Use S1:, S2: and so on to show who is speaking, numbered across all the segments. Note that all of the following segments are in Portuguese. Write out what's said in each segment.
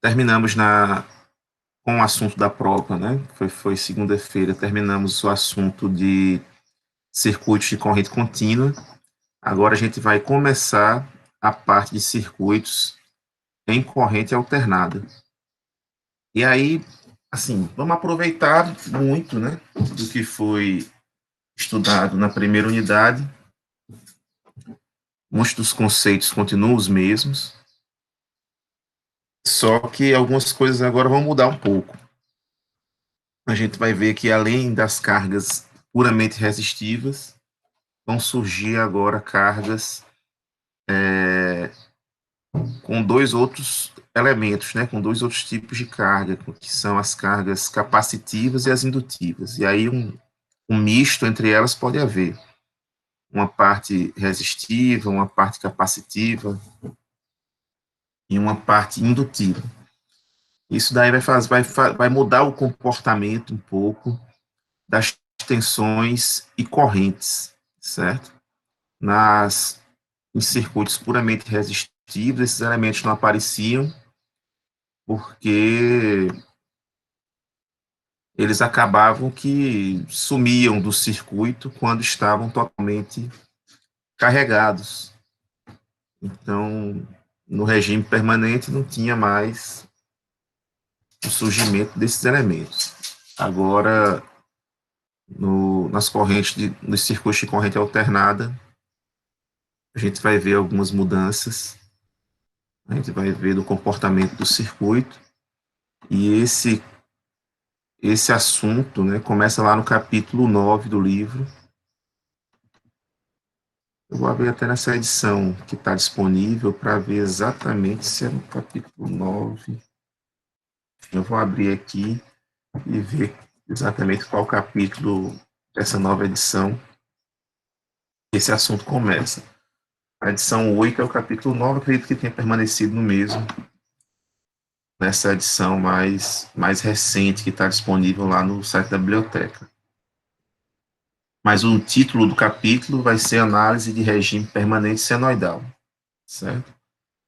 S1: terminamos com o assunto da prova, né? Foi segunda-feira, terminamos o assunto de circuitos de corrente contínua. Agora a gente vai começar a parte de circuitos em corrente alternada. E aí, assim, vamos aproveitar muito, né, do que foi estudado na primeira unidade. Muitos dos conceitos continuam os mesmos, só que algumas coisas agora vão mudar um pouco. A gente vai ver que, além das cargas puramente resistivas, vão surgir agora cargas com dois outros elementos, né, com dois outros tipos de carga, que são as cargas capacitivas e as indutivas. E aí um misto entre elas pode haver. Uma parte resistiva, uma parte capacitiva e uma parte indutiva. Isso daí vai mudar o comportamento um pouco das tensões e correntes, certo? Em circuitos puramente resistivos, esses elementos não apareciam porque eles acabavam que sumiam do circuito quando estavam totalmente carregados. Então, no regime permanente não tinha mais o surgimento desses elementos. Agora, nas correntes, nos circuitos de corrente alternada, a gente vai ver algumas mudanças, a gente vai ver do comportamento do circuito, e esse assunto, né, começa lá no capítulo 9 do livro. Eu vou abrir até nessa edição que está disponível para ver exatamente se é no capítulo 9. Eu vou abrir aqui e ver exatamente qual capítulo dessa nova edição esse assunto começa. A edição 8 é o capítulo 9, acredito que tenha permanecido no mesmo, nessa edição mais recente que está disponível lá no site da biblioteca. Mas o título do capítulo vai ser Análise de Regime Permanente Senoidal, certo?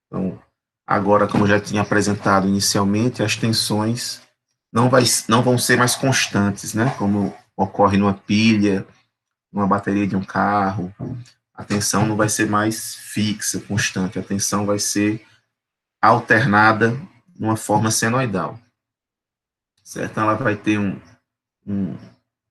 S1: Então, agora, como eu já tinha apresentado inicialmente, as tensões não vão ser mais constantes, né? Como ocorre numa pilha, numa bateria de um carro. A tensão não vai ser mais fixa, constante. A tensão vai ser alternada numa forma senoidal, certo? Então, ela vai ter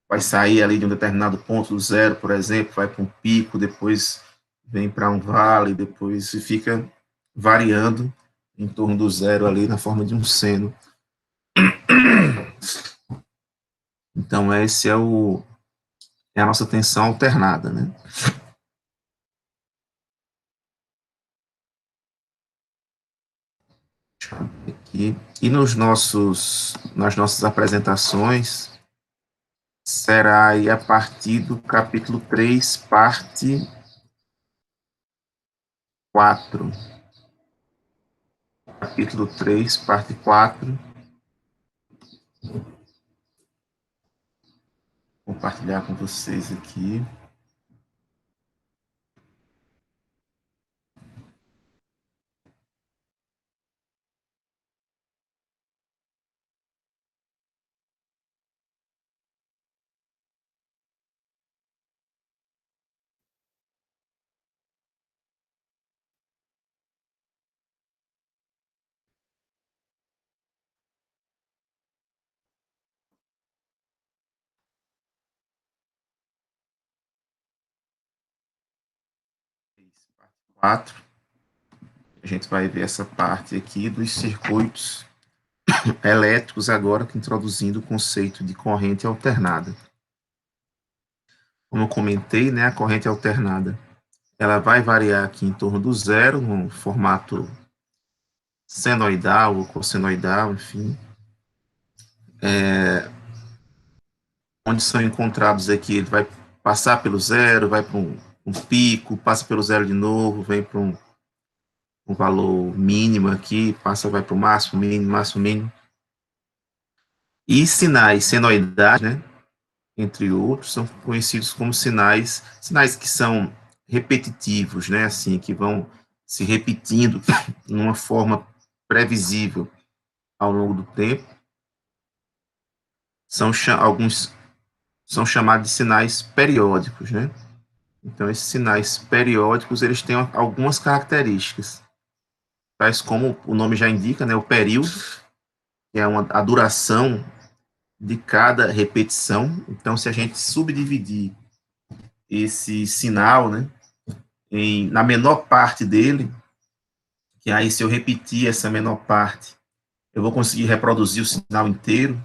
S1: vai sair ali de um determinado ponto do zero, por exemplo, vai para um pico, depois vem para um vale, depois fica variando em torno do zero ali na forma de um seno. Então, esse é a nossa tensão alternada, né? Deixa eu ver aqui. E nas nossas apresentações, será aí a partir do capítulo 3, parte 4. Capítulo 3, parte 4. Vou compartilhar com vocês aqui. Parte 4. A gente vai ver essa parte aqui dos circuitos elétricos agora, introduzindo o conceito de corrente alternada. Como eu comentei, né, a corrente alternada, ela vai variar aqui em torno do zero, no formato senoidal ou cossenoidal, enfim. Onde são encontrados aqui, ele vai passar pelo zero, vai para um pico, passa pelo zero de novo, vem para um valor mínimo aqui, vai para o máximo, mínimo. E sinais senoidais, né, entre outros, são conhecidos como sinais que são repetitivos, né, assim, que vão se repetindo numa forma previsível ao longo do tempo, alguns são chamados de sinais periódicos, né? Então, esses sinais periódicos, eles têm algumas características, tais como o nome já indica, né? O período, que é a duração de cada repetição. Então, se a gente subdividir esse sinal, né, na menor parte dele, que aí se eu repetir essa menor parte, eu vou conseguir reproduzir o sinal inteiro.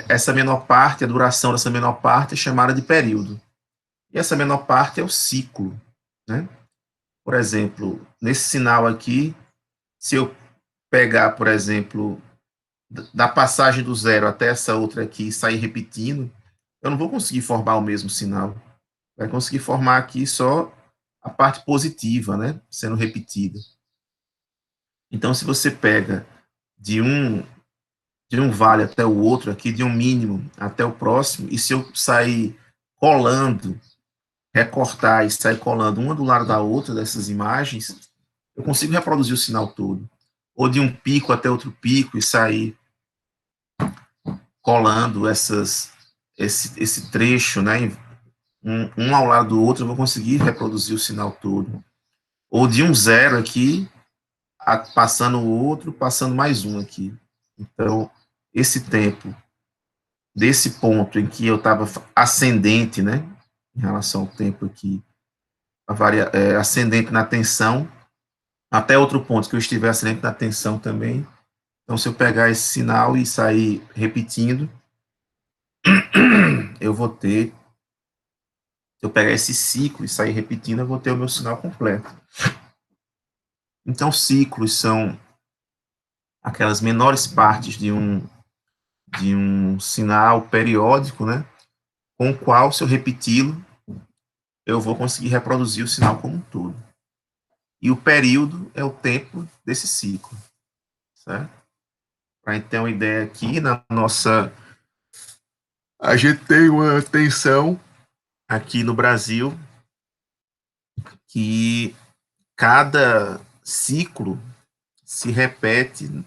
S1: Essa menor parte, a duração dessa menor parte é chamada de período. E essa menor parte é o ciclo, né? Por exemplo, nesse sinal aqui, se eu pegar, por exemplo, da passagem do zero até essa outra aqui e sair repetindo, eu não vou conseguir formar o mesmo sinal. Vai conseguir formar aqui só a parte positiva, né, sendo repetida. Então, se você pega de um vale até o outro aqui, de um mínimo até o próximo, e se eu sair colando, recortar e sair colando uma do lado da outra dessas imagens, eu consigo reproduzir o sinal todo. Ou de um pico até outro pico e sair colando esse trecho, né, um ao lado do outro, eu vou conseguir reproduzir o sinal todo. Ou de um zero aqui, passando o outro, passando mais um aqui. Então, esse tempo, desse ponto em que eu estava ascendente, né, em relação ao tempo aqui, ascendente na tensão, até outro ponto que eu estiver ascendente na tensão também. Então, se eu pegar esse sinal e sair repetindo, eu vou ter, se eu pegar esse ciclo e sair repetindo, eu vou ter o meu sinal completo. Então, ciclos são aquelas menores partes de um sinal periódico, né, com o qual, se eu repeti-lo, eu vou conseguir reproduzir o sinal como um todo. E o período é o tempo desse ciclo, certo? Para a gente ter uma ideia aqui, a gente tem uma tensão aqui no Brasil que cada ciclo se repete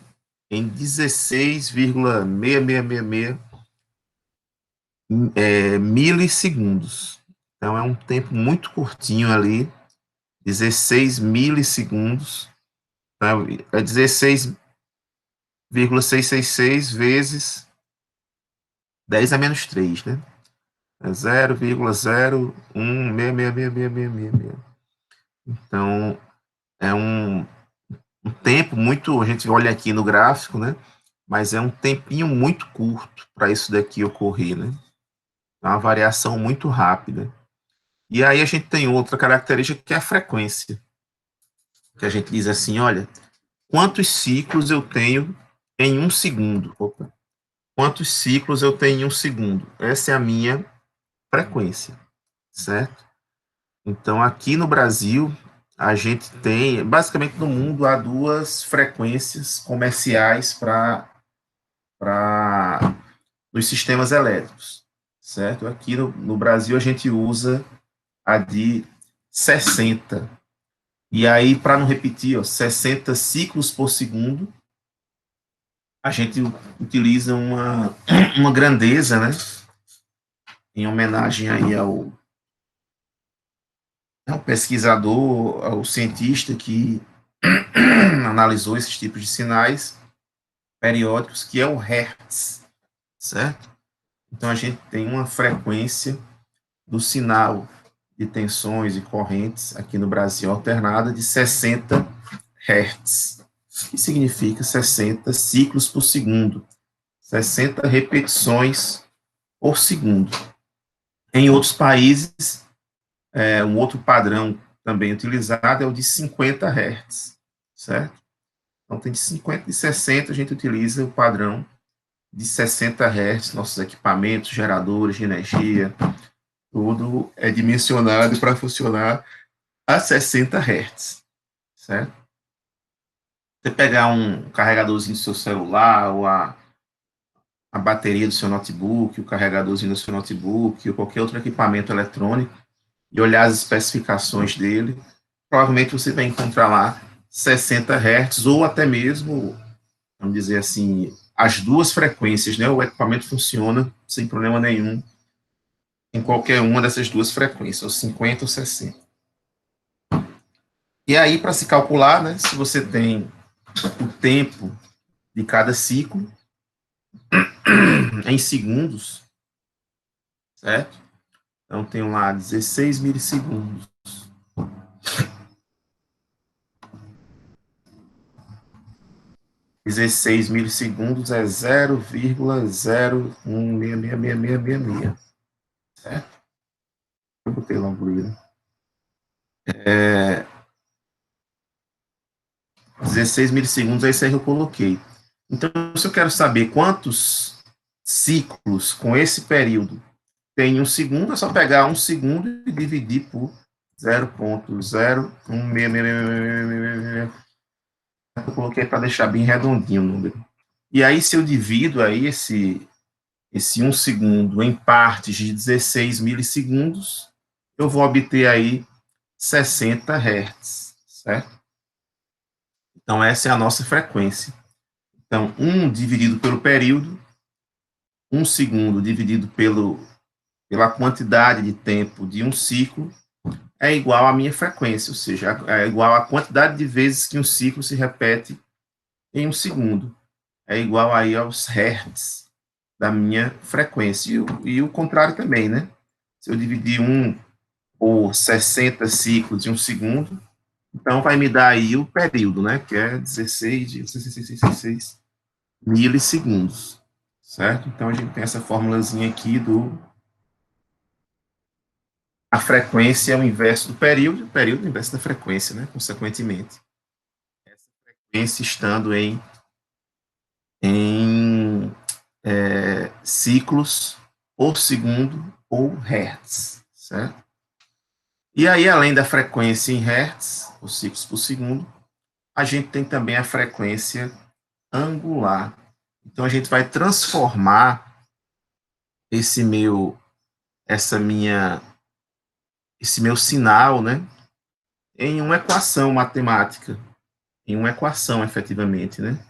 S1: em 16,6666 milissegundos. Então, é um tempo muito curtinho ali, 16 milissegundos, tá? É 16,666 vezes 10 a menos 3, né? É 0,01666666. Então, é um tempo muito, a gente olha aqui no gráfico, né? Mas é um tempinho muito curto para isso daqui ocorrer, né? É uma variação muito rápida. E aí a gente tem outra característica que é a frequência. Que a gente diz assim, olha, quantos ciclos eu tenho em um segundo? Opa. Quantos ciclos eu tenho em um segundo? Essa é a minha frequência, certo? Então, aqui no Brasil, a gente tem, basicamente no mundo, há duas frequências comerciais para nos sistemas elétricos, certo? Aqui no Brasil, a gente usa a de 60. E aí, para não repetir, 60 ciclos por segundo, a gente utiliza uma grandeza, né? Em homenagem aí ao pesquisador, ao cientista que analisou esses tipos de sinais periódicos, que é o Hertz, certo? Então, a gente tem uma frequência do sinal de tensões e correntes aqui no Brasil alternada de 60 Hz, que significa 60 ciclos por segundo, 60 repetições por segundo. Em outros países, um outro padrão também utilizado é o de 50 Hz, certo? Então, tem de 50 e 60, a gente utiliza o padrão de 60 Hz, nossos equipamentos, geradores de energia, tudo é dimensionado para funcionar a 60 Hz, certo? Você pegar um carregadorzinho do seu celular, ou a bateria do seu notebook, o carregadorzinho do seu notebook, ou qualquer outro equipamento eletrônico, e olhar as especificações dele, provavelmente você vai encontrar lá 60 Hz, ou até mesmo, vamos dizer assim, as duas frequências, né? O equipamento funciona sem problema nenhum em qualquer uma dessas duas frequências, ou 50 ou 60. E aí, para se calcular, né, se você tem o tempo de cada ciclo em segundos, certo? Então, tenho lá 16 milissegundos. 16 milissegundos é 0,01666666, certo? Eu botei lá um brilho. 16 milissegundos é isso aí que eu coloquei. Então, se eu quero saber quantos ciclos com esse período tem um segundo, é só pegar um segundo e dividir por 0,016666. Eu coloquei para deixar bem redondinho o número. E aí, se eu divido aí esse 1 segundo em partes de 16 milissegundos, eu vou obter aí 60 Hz, certo? Então, essa é a nossa frequência. Então, 1 dividido pelo período, 1 segundo dividido pela quantidade de tempo de um ciclo, é igual à minha frequência, ou seja, é igual à quantidade de vezes que um ciclo se repete em um segundo. É igual aí aos hertz da minha frequência. E o contrário também, né? Se eu dividir 1 por 60 ciclos de um segundo, então vai me dar aí o período, né? Que é 16 milissegundos, certo? Então a gente tem essa formulazinha aqui a frequência é o inverso do período, o período é o inverso da frequência, né? Consequentemente. Essa frequência estando em ciclos por segundo ou hertz, certo? E aí, além da frequência em hertz, os ciclos por segundo, a gente tem também a frequência angular. Então, a gente vai transformar esse meu sinal, né, em uma equação matemática, em uma equação, efetivamente, né?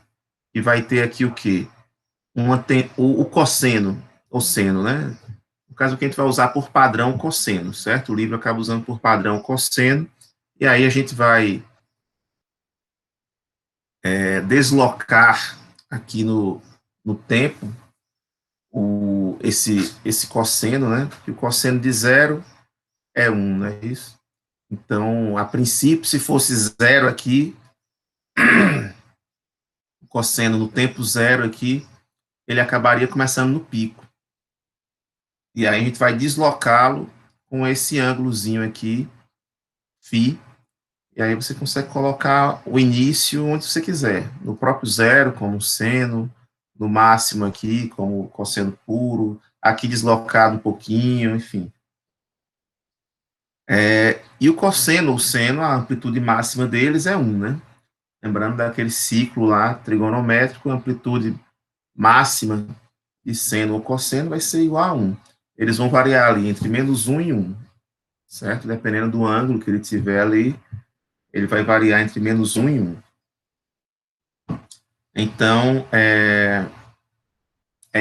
S1: E vai ter aqui o quê? O cosseno, ou seno, né? No caso, que a gente vai usar por padrão cosseno, certo? O livro acaba usando por padrão cosseno, e aí a gente vai deslocar aqui no tempo esse cosseno, né? Que o cosseno de zero é 1, não é isso? Então, a princípio, se fosse zero aqui, o cosseno no tempo zero aqui, ele acabaria começando no pico. E aí a gente vai deslocá-lo com esse ângulozinho aqui, φ, e aí você consegue colocar o início onde você quiser, no próprio zero, como seno, no máximo aqui, como cosseno puro, aqui deslocado um pouquinho, enfim. E o cosseno, o seno, a amplitude máxima deles é 1, né? Lembrando daquele ciclo lá, trigonométrico, a amplitude máxima de seno ou cosseno vai ser igual a 1. Eles vão variar ali entre menos 1 e 1, certo? Dependendo do ângulo que ele tiver ali, ele vai variar entre menos 1 e 1. Então, é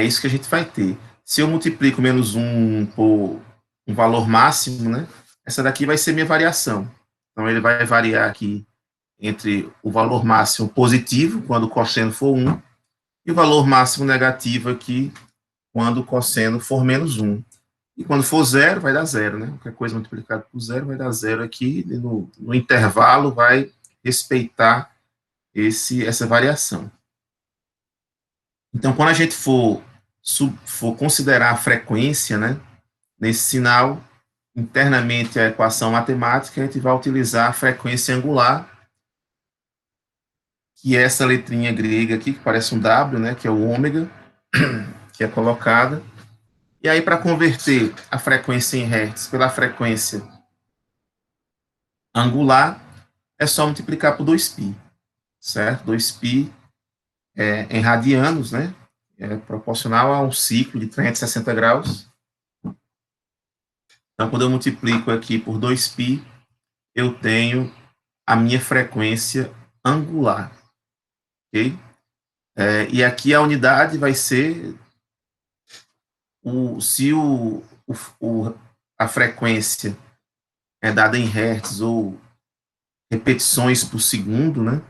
S1: isso que a gente vai ter. Se eu multiplico menos 1 por um valor máximo, né? Essa daqui vai ser minha variação. Então, ele vai variar aqui entre o valor máximo positivo, quando o cosseno for 1, e o valor máximo negativo aqui, quando o cosseno for menos 1. E quando for zero, vai dar zero, né? Qualquer coisa multiplicada por zero vai dar zero aqui, e no intervalo vai respeitar essa variação. Então, quando a gente for considerar a frequência, né, nesse sinal, internamente a equação matemática, a gente vai utilizar a frequência angular, que é essa letrinha grega aqui, que parece um W, né, que é o ômega, que é colocada. E aí, para converter a frequência em hertz pela frequência angular, é só multiplicar por 2π, certo? 2π em radianos, né? É proporcional a um ciclo de 360 graus. Então, quando eu multiplico aqui por 2π, eu tenho a minha frequência angular, ok? E aqui a unidade vai ser se a frequência é dada em hertz ou repetições por segundo, né?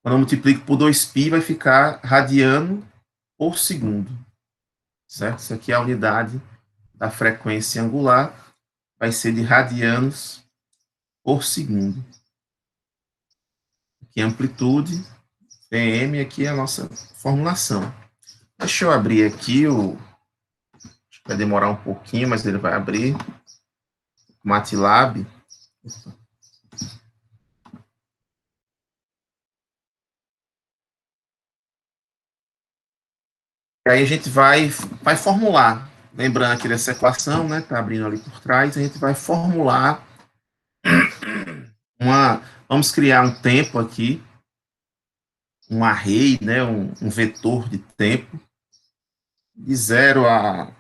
S1: Quando eu multiplico por 2π, vai ficar radiano por segundo, certo? Isso aqui é a unidade da frequência angular, vai ser de radianos por segundo. Aqui é amplitude, Pm, aqui é a nossa formulação. Deixa eu abrir aqui acho que vai demorar um pouquinho, mas ele vai abrir. MATLAB. E aí a gente vai formular. Lembrando aqui dessa equação, né? Tá abrindo ali por trás, a gente vai formular vamos criar um tempo aqui, um array, né? Um vetor de tempo de 0 a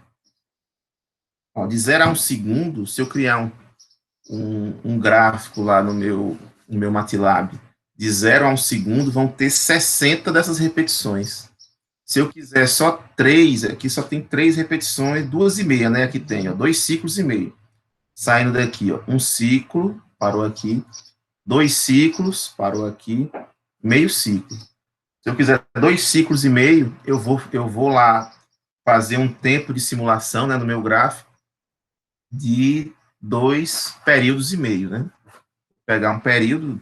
S1: 1 segundo. Se eu criar um gráfico lá no meu MATLAB de 0 a 1 segundo, vão ter 60 dessas repetições. Se eu quiser só 3, aqui só tem 3 repetições, 2,5, né? Aqui tem, ó, 2 ciclos e meio. Saindo daqui, ó, um ciclo, parou aqui, 2 ciclos, parou aqui, meio ciclo. Se eu quiser 2 ciclos e meio, eu vou lá fazer um tempo de simulação, né, no meu gráfico, de 2 períodos e meio, né? Pegar um período,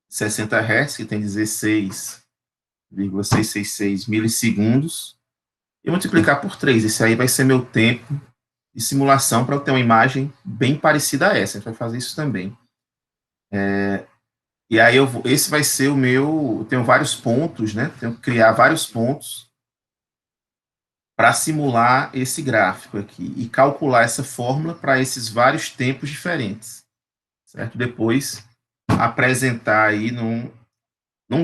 S1: 60 Hz, que tem 16,666 milissegundos, e multiplicar por 3. Esse aí vai ser meu tempo de simulação para eu ter uma imagem bem parecida a essa. A gente vai fazer isso também. E aí esse vai ser o meu. Eu tenho vários pontos, né? Tenho que criar vários pontos para simular esse gráfico aqui e calcular essa fórmula para esses vários tempos diferentes, certo? Depois apresentar aí num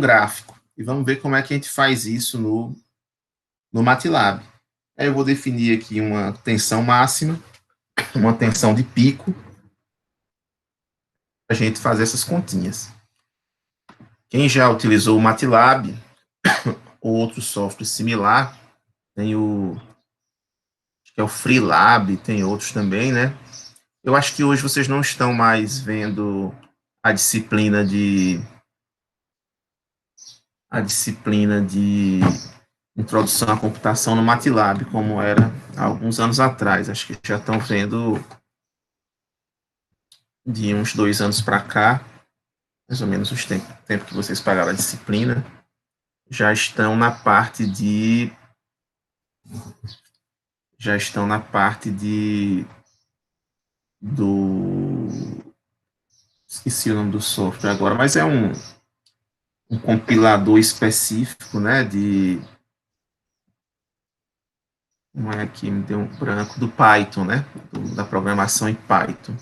S1: gráfico. E vamos ver como é que a gente faz isso no MATLAB. Aí eu vou definir aqui uma tensão máxima, uma tensão de pico, para a gente fazer essas continhas. Quem já utilizou o MATLAB ou outro software similar, tem acho que é o Freelab, tem outros também, né? Eu acho que hoje vocês não estão mais vendo a disciplina de introdução à computação no MATLAB, como era há alguns anos atrás. Acho que já estão vendo de uns 2 anos para cá, mais ou menos o tempo que vocês pagaram a disciplina, já estão na parte de do esqueci o nome do software agora, mas é um compilador específico, né, não é aqui, me deu um branco, do Python, né, da programação em Python,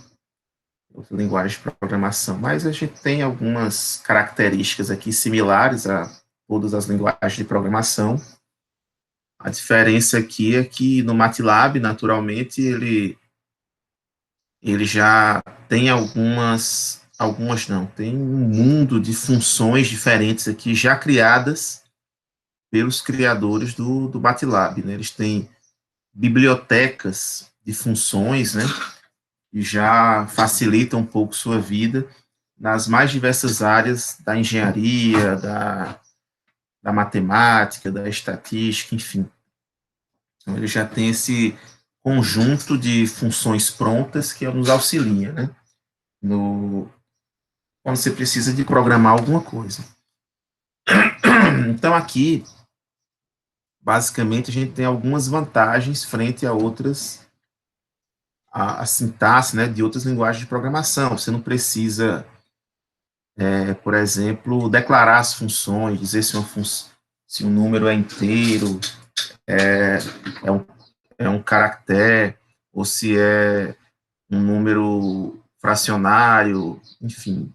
S1: outra linguagem de programação, mas a gente tem algumas características aqui similares a todas as linguagens de programação. A diferença aqui é que no MATLAB, naturalmente, ele já tem tem um mundo de funções diferentes aqui já criadas pelos criadores do MATLAB, né? Eles têm bibliotecas de funções, né? Que já facilitam um pouco sua vida nas mais diversas áreas da engenharia, da matemática, da estatística, enfim. Então, ele já tem esse conjunto de funções prontas que nos auxilia, né? Quando você precisa de programar alguma coisa. Então, aqui, basicamente, a gente tem algumas vantagens frente a outras, a sintaxe, né, de outras linguagens de programação. Você não precisa, por exemplo, declarar as funções, dizer se um número é inteiro, é um caractere, ou se é um número fracionário, enfim.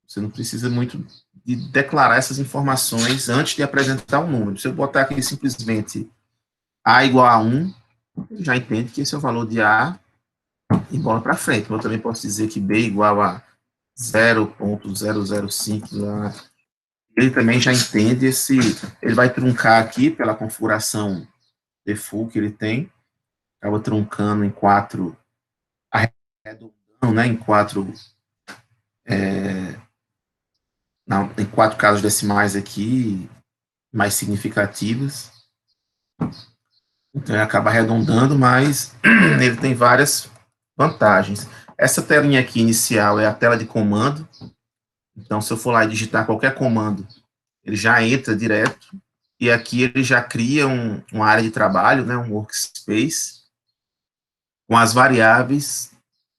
S1: Você não precisa muito de declarar essas informações antes de apresentar um número. Se eu botar aqui simplesmente A igual a 1, já entende que esse é o valor de A e bola para frente. Eu também posso dizer que B igual a 0,005 lá. Ele também já entende ele vai truncar aqui pela configuração default que ele tem, acaba truncando em 4, arredondando, né, em 4 casas decimais aqui, mais significativas. Então, ele acaba arredondando, mas ele tem várias vantagens. Essa telinha aqui inicial é a tela de comando. Então, se eu for lá e digitar qualquer comando, ele já entra direto. E aqui ele já cria uma área de trabalho, né, um workspace, com as variáveis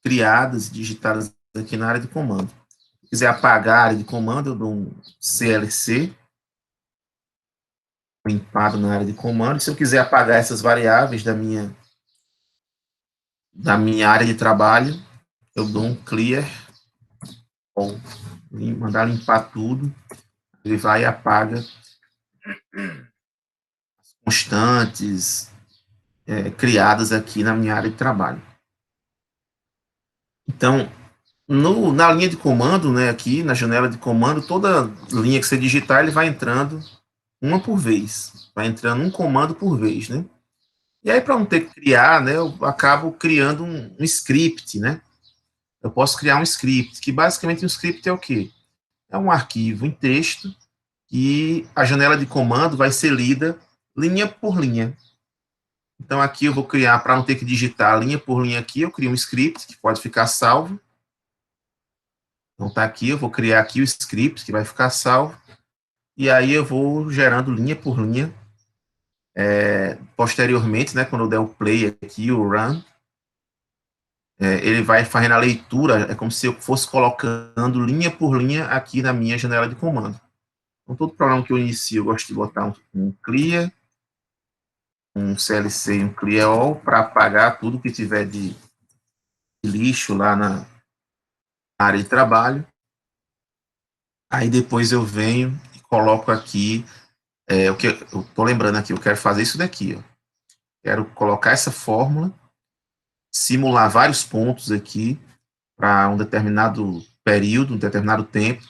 S1: criadas, digitadas aqui na área de comando. Se quiser apagar a área de comando, eu dou um CLC, limpado na área de comando. Se eu quiser apagar essas variáveis da minha área de trabalho, eu dou um clear, ou mandar limpar tudo, ele vai e apaga as constantes criadas aqui na minha área de trabalho. Então, na linha de comando, né, aqui na janela de comando, toda linha que você digitar, ele vai entrando uma por vez, vai entrando um comando por vez, né? E aí, para não ter que criar, né, eu acabo criando um script, né? Eu posso criar um script, que basicamente um script é o quê? É um arquivo em texto e a janela de comando vai ser lida linha por linha. Então, aqui eu vou criar, para não ter que digitar linha por linha aqui, eu crio um script que pode ficar salvo. Então, tá aqui, eu vou criar aqui o script que vai ficar salvo. E aí eu vou gerando linha por linha. Posteriormente, né, quando eu der o play aqui, o run, ele vai fazendo a leitura, é como se eu fosse colocando linha por linha aqui na minha janela de comando. Então, todo programa que eu inicio, eu gosto de botar um clear, um CLC e um clear all, para apagar tudo que tiver de lixo lá na área de trabalho. Aí depois eu venho e coloco aqui, o que eu estou lembrando aqui, eu quero fazer isso daqui, ó. Quero colocar essa fórmula, simular vários pontos aqui para um determinado período, um determinado tempo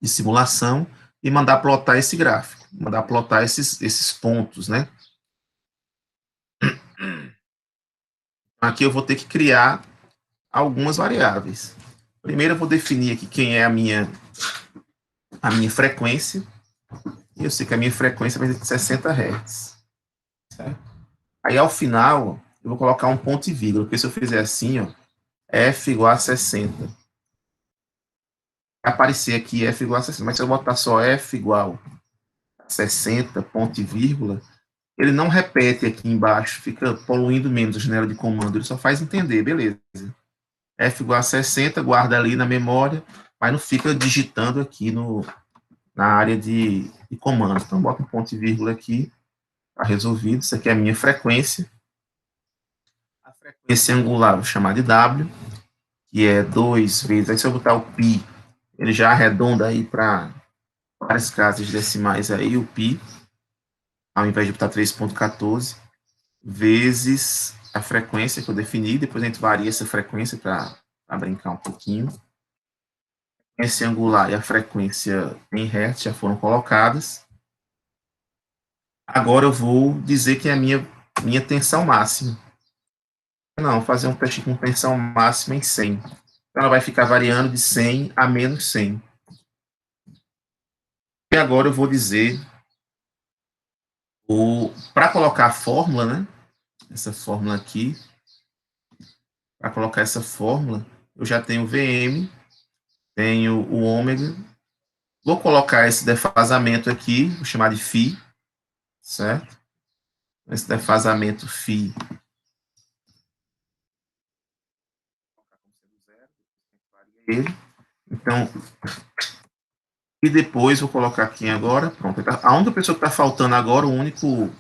S1: de simulação e mandar plotar esse gráfico, mandar plotar esses pontos, né? Aqui eu vou ter que criar algumas variáveis. Primeiro eu vou definir aqui quem é a minha frequência, e eu sei que a minha frequência vai ser de 60 Hz. Certo? Aí ao final, eu vou colocar um ponto e vírgula, porque se eu fizer assim, ó, F igual a 60. Vai aparecer aqui F igual a 60, mas se eu botar só F igual a 60, ponto e vírgula, ele não repete aqui embaixo, fica poluindo menos a janela de comando, ele só faz entender, beleza. F igual a 60, guarda ali na memória, mas não fica digitando aqui na área de comando. Então, bota um ponto e vírgula aqui, está resolvido. Isso aqui é a minha frequência. A frequência angular, vou chamar de W, que é 2 vezes, aí se eu botar o π, ele já arredonda aí para várias casas decimais aí, o π, ao invés de botar 3,14, vezes a frequência que eu defini, depois a gente varia essa frequência para brincar um pouquinho. A frequência angular e a frequência em Hertz já foram colocadas. Agora eu vou dizer que é a minha tensão máxima. Não, vou fazer um teste com tensão máxima em 100. Então, ela vai ficar variando de 100 a menos 100. E agora eu vou dizer, para colocar a fórmula, né? Essa fórmula aqui, para colocar essa fórmula, eu já tenho VM, tenho o ômega, vou colocar esse defasamento aqui, vou chamar de φ, certo? Esse defasamento φ. Então, e depois vou colocar aqui agora, pronto. A única pessoa que está faltando agora, o único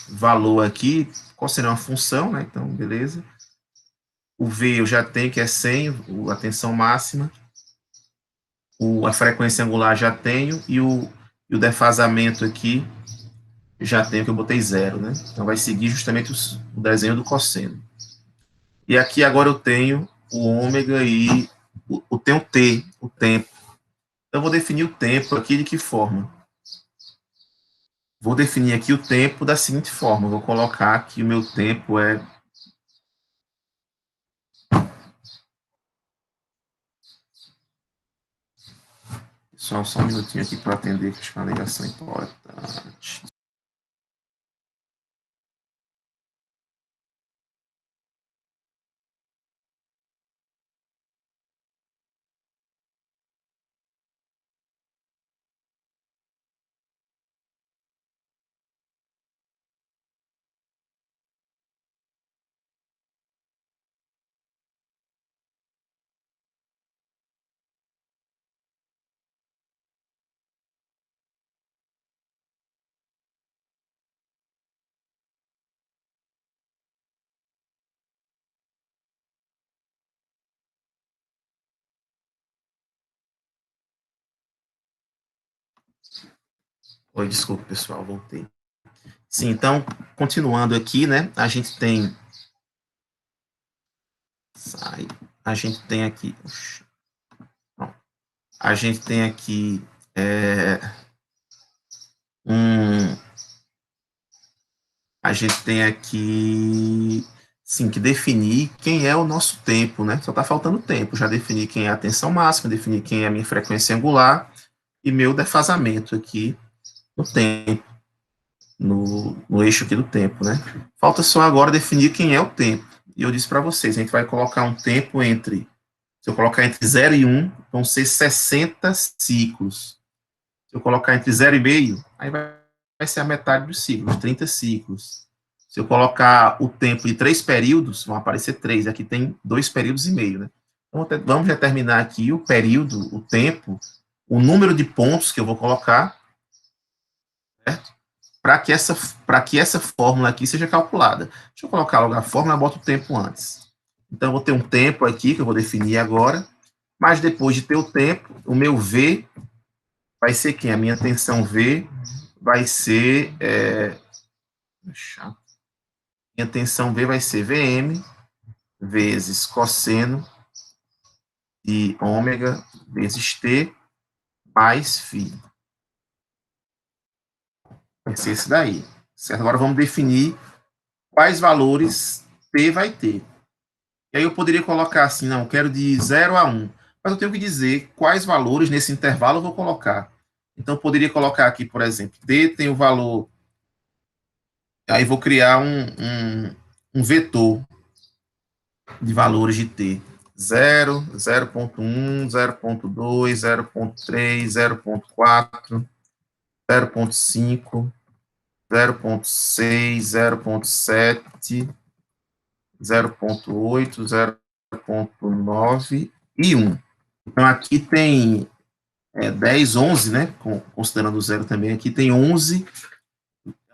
S1: valor aqui, qual seria uma função, né? Então, beleza. O V eu já tenho, que é 100, a tensão máxima. A frequência angular já tenho, e o defasamento aqui já tenho, que eu botei 0, né? Então, vai seguir justamente o desenho do cosseno. E aqui agora eu tenho o ômega e tem o T, o tempo. Então, eu vou definir o tempo aqui de que forma? Vou definir aqui o tempo da seguinte forma. Vou colocar que o meu tempo é... Só um minutinho aqui para atender, que acho que é uma ligação importante. Oi, desculpa, pessoal, voltei. Sim, então, continuando aqui, né, a gente tem... A gente tem aqui... A gente tem aqui a gente tem aqui, sim, que definir quem é o nosso tempo, né? Só está faltando tempo. Já defini quem é a tensão máxima, defini quem é a minha frequência angular e meu defasamento aqui no tempo, no eixo aqui do tempo, né? Falta só agora definir quem é o tempo. E eu disse para vocês, a gente vai colocar um tempo entre, se eu colocar entre 0 e 1, vão ser 60 ciclos. Se eu colocar entre 0 e meio, aí vai ser a metade dos ciclos, 30 ciclos. Se eu colocar o tempo de 3 períodos, vão aparecer 3. Aqui tem 2 períodos e meio, né? Então, vamos determinar aqui o período, o tempo, o número de pontos que eu vou colocar, certo? Para que essa fórmula aqui seja calculada. Deixa eu colocar logo a fórmula, boto o tempo antes. Então, eu vou ter um tempo aqui, que eu vou definir agora, mas depois de ter o tempo, o meu V vai ser quem? A minha tensão V vai ser... minha tensão V vai ser Vm vezes cosseno de ômega vezes T mais φ. Vai ser esse daí. Certo? Agora vamos definir quais valores T vai ter. E aí eu poderia colocar assim, não, eu quero de 0 a 1. Mas eu tenho que dizer quais valores nesse intervalo eu vou colocar. Então eu poderia colocar aqui, por exemplo, T tem o valor... Aí vou criar um vetor de valores de T. 0, 0.1, 0.2, 0.3, 0.4, 0.5, 0.6, 0.7, 0.8, 0.9 e 1. Então, aqui tem 10, 11, né? Considerando o zero também, aqui tem 11,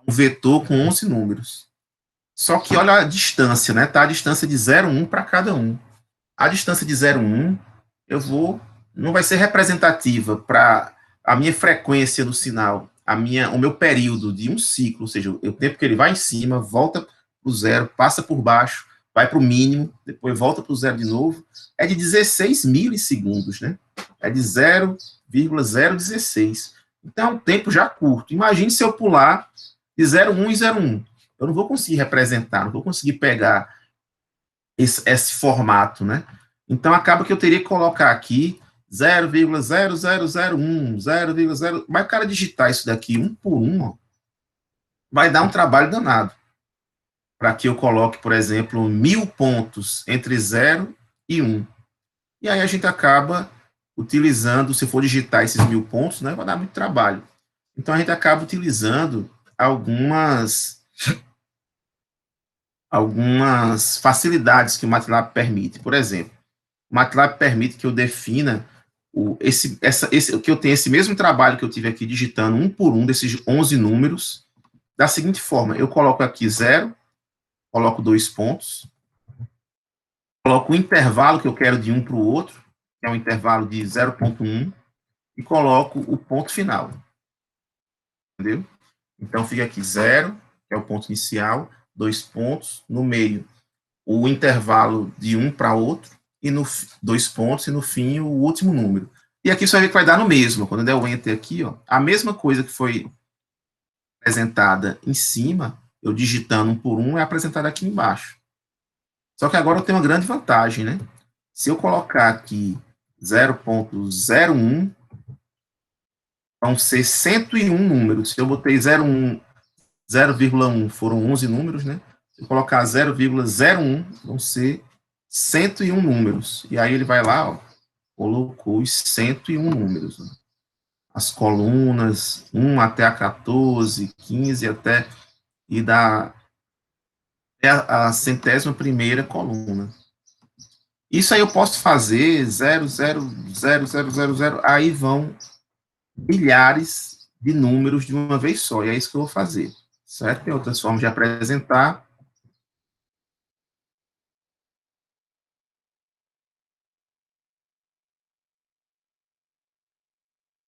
S1: um vetor com 11 números. Só que olha a distância, né? Tá a distância de 0, 1 para cada um. A distância de 0, 1, não vai ser representativa para a minha frequência do sinal, o meu período de um ciclo, ou seja, o tempo que ele vai em cima, volta para o zero, passa por baixo, vai para o mínimo, depois volta para o zero de novo, é de 16 milissegundos, né? É de 0,016. Então, é um tempo já curto. Imagine se eu pular de 0,1 e 0,1. Eu não vou conseguir representar, não vou conseguir pegar esse formato, né? Então, acaba que eu teria que colocar aqui 0,0001, 0,0... Mas o cara digitar isso daqui um por um, ó, vai dar um trabalho danado. Para que eu coloque, por exemplo, 1000 pontos entre 0 e 1. E aí a gente acaba utilizando, se for digitar esses 1000 pontos, né, vai dar muito trabalho. Então, a gente acaba utilizando algumas facilidades que o MATLAB permite. Por exemplo, o MATLAB permite que eu defina que eu tenha esse mesmo trabalho que eu tive aqui, digitando um por um desses 11 números, da seguinte forma: eu coloco aqui 0, coloco 2 pontos, coloco o intervalo que eu quero de um para o outro, que é um intervalo de 0,1, e coloco o ponto final. Entendeu? Então, fica aqui 0, que é o ponto inicial, 2 pontos, no meio, o intervalo de um para outro, e no dois pontos, e no fim o último número. E aqui você vai ver que vai dar no mesmo. Quando eu der o Enter aqui, ó, a mesma coisa que foi apresentada em cima, eu digitando um por um, é apresentada aqui embaixo. Só que agora eu tenho uma grande vantagem, né? Se eu colocar aqui 0.01, vão ser 101 números. Se eu botei 0,1 foram 11 números, né? Se eu colocar 0,01, vão ser 101 números. E aí ele vai lá, ó, colocou os 101 números. Né? As colunas, 1 até a 14, 15 até, e dá a centésima primeira coluna. Isso aí eu posso fazer 0,00000, aí vão milhares de números de uma vez só, e é isso que eu vou fazer, certo? Tem outras formas de apresentar.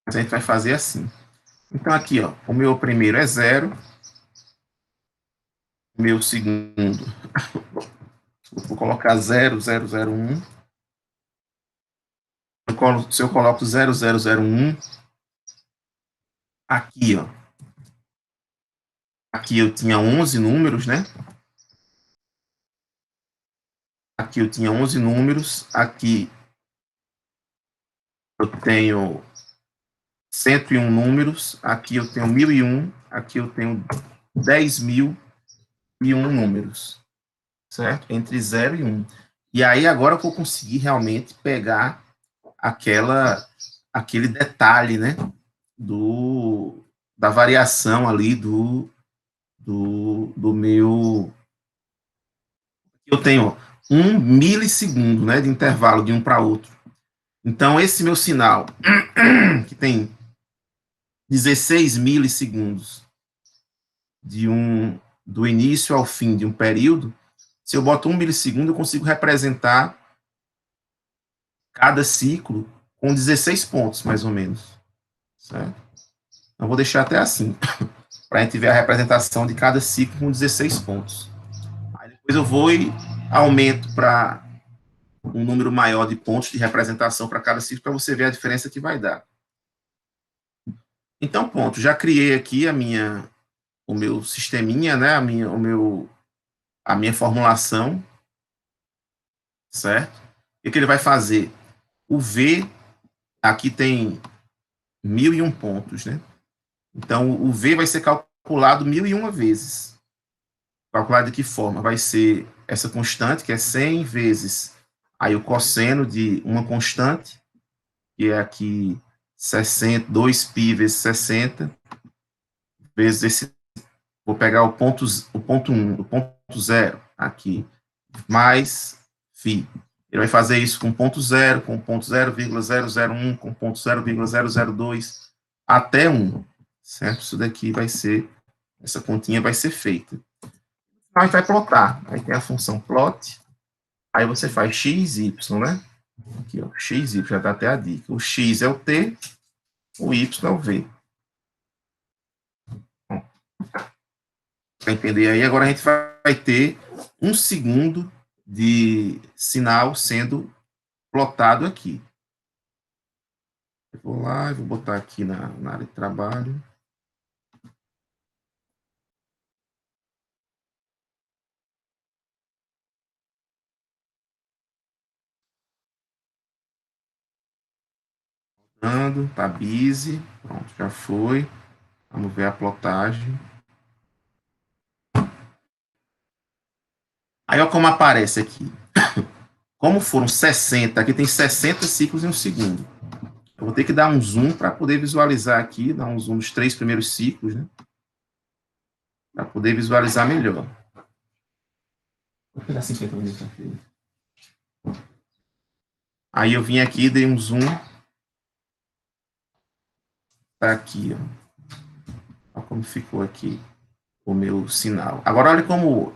S1: Mas a gente vai fazer assim. Então, aqui, ó, o meu primeiro é 0, o meu segundo, vou colocar 0001. Se eu coloco 0001, aqui, ó, aqui eu tinha 11 números, né? Aqui eu tinha 11 números, aqui eu tenho 101 números, aqui eu tenho 1001, aqui eu tenho 10.001 números, certo? Entre 0 e 1. E aí agora eu vou conseguir realmente pegar aquele detalhe, né, da variação ali do meu... Eu tenho 1 milissegundo, né, de intervalo de um para outro. Então, esse meu sinal, que tem 16 milissegundos do início ao fim de um período, se eu boto 1 milissegundo, eu consigo representar cada ciclo com 16 pontos, mais ou menos. Certo? Então, vou deixar até assim, para a gente ver a representação de cada ciclo com 16 pontos. Aí depois eu vou e aumento para um número maior de pontos de representação para cada ciclo, para você ver a diferença que vai dar. Então, pronto, já criei aqui o meu sisteminha, né, a minha formulação, certo? E o que ele vai fazer? O V, aqui tem 1001 pontos, né? Então, o V vai ser calculado 1001 vezes. Calculado de que forma? Vai ser essa constante, que é 100 vezes aí o cosseno de uma constante, que é aqui 60, 2π vezes 60, vezes esse, vou pegar o ponto 1, o ponto 0 aqui, mais φ. Ele vai fazer isso com ponto 0, com ponto 0,001, com ponto 0,002, até 1, certo? Isso daqui vai ser, essa continha vai ser feita. Aí vai plotar, aí tem a função plot, aí você faz x, y, né? Aqui, ó, x, y, já dá até a dica. O x é o t, o y é o v. Para entender aí, agora a gente vai ter 1 segundo de sinal sendo plotado aqui. Eu vou lá e vou botar aqui na área de trabalho. Tá busy, pronto, já foi. Vamos ver a plotagem. Aí, olha como aparece aqui. Como foram 60, aqui tem 60 ciclos em um segundo. Eu vou ter que dar um zoom para poder visualizar aqui, dar um zoom nos 3 primeiros ciclos, né? Para poder visualizar melhor. Vou pegar 50 minutos aqui. Aí eu vim aqui, dei um zoom. Tá aqui, ó. Olha como ficou aqui o meu sinal. Agora, olha como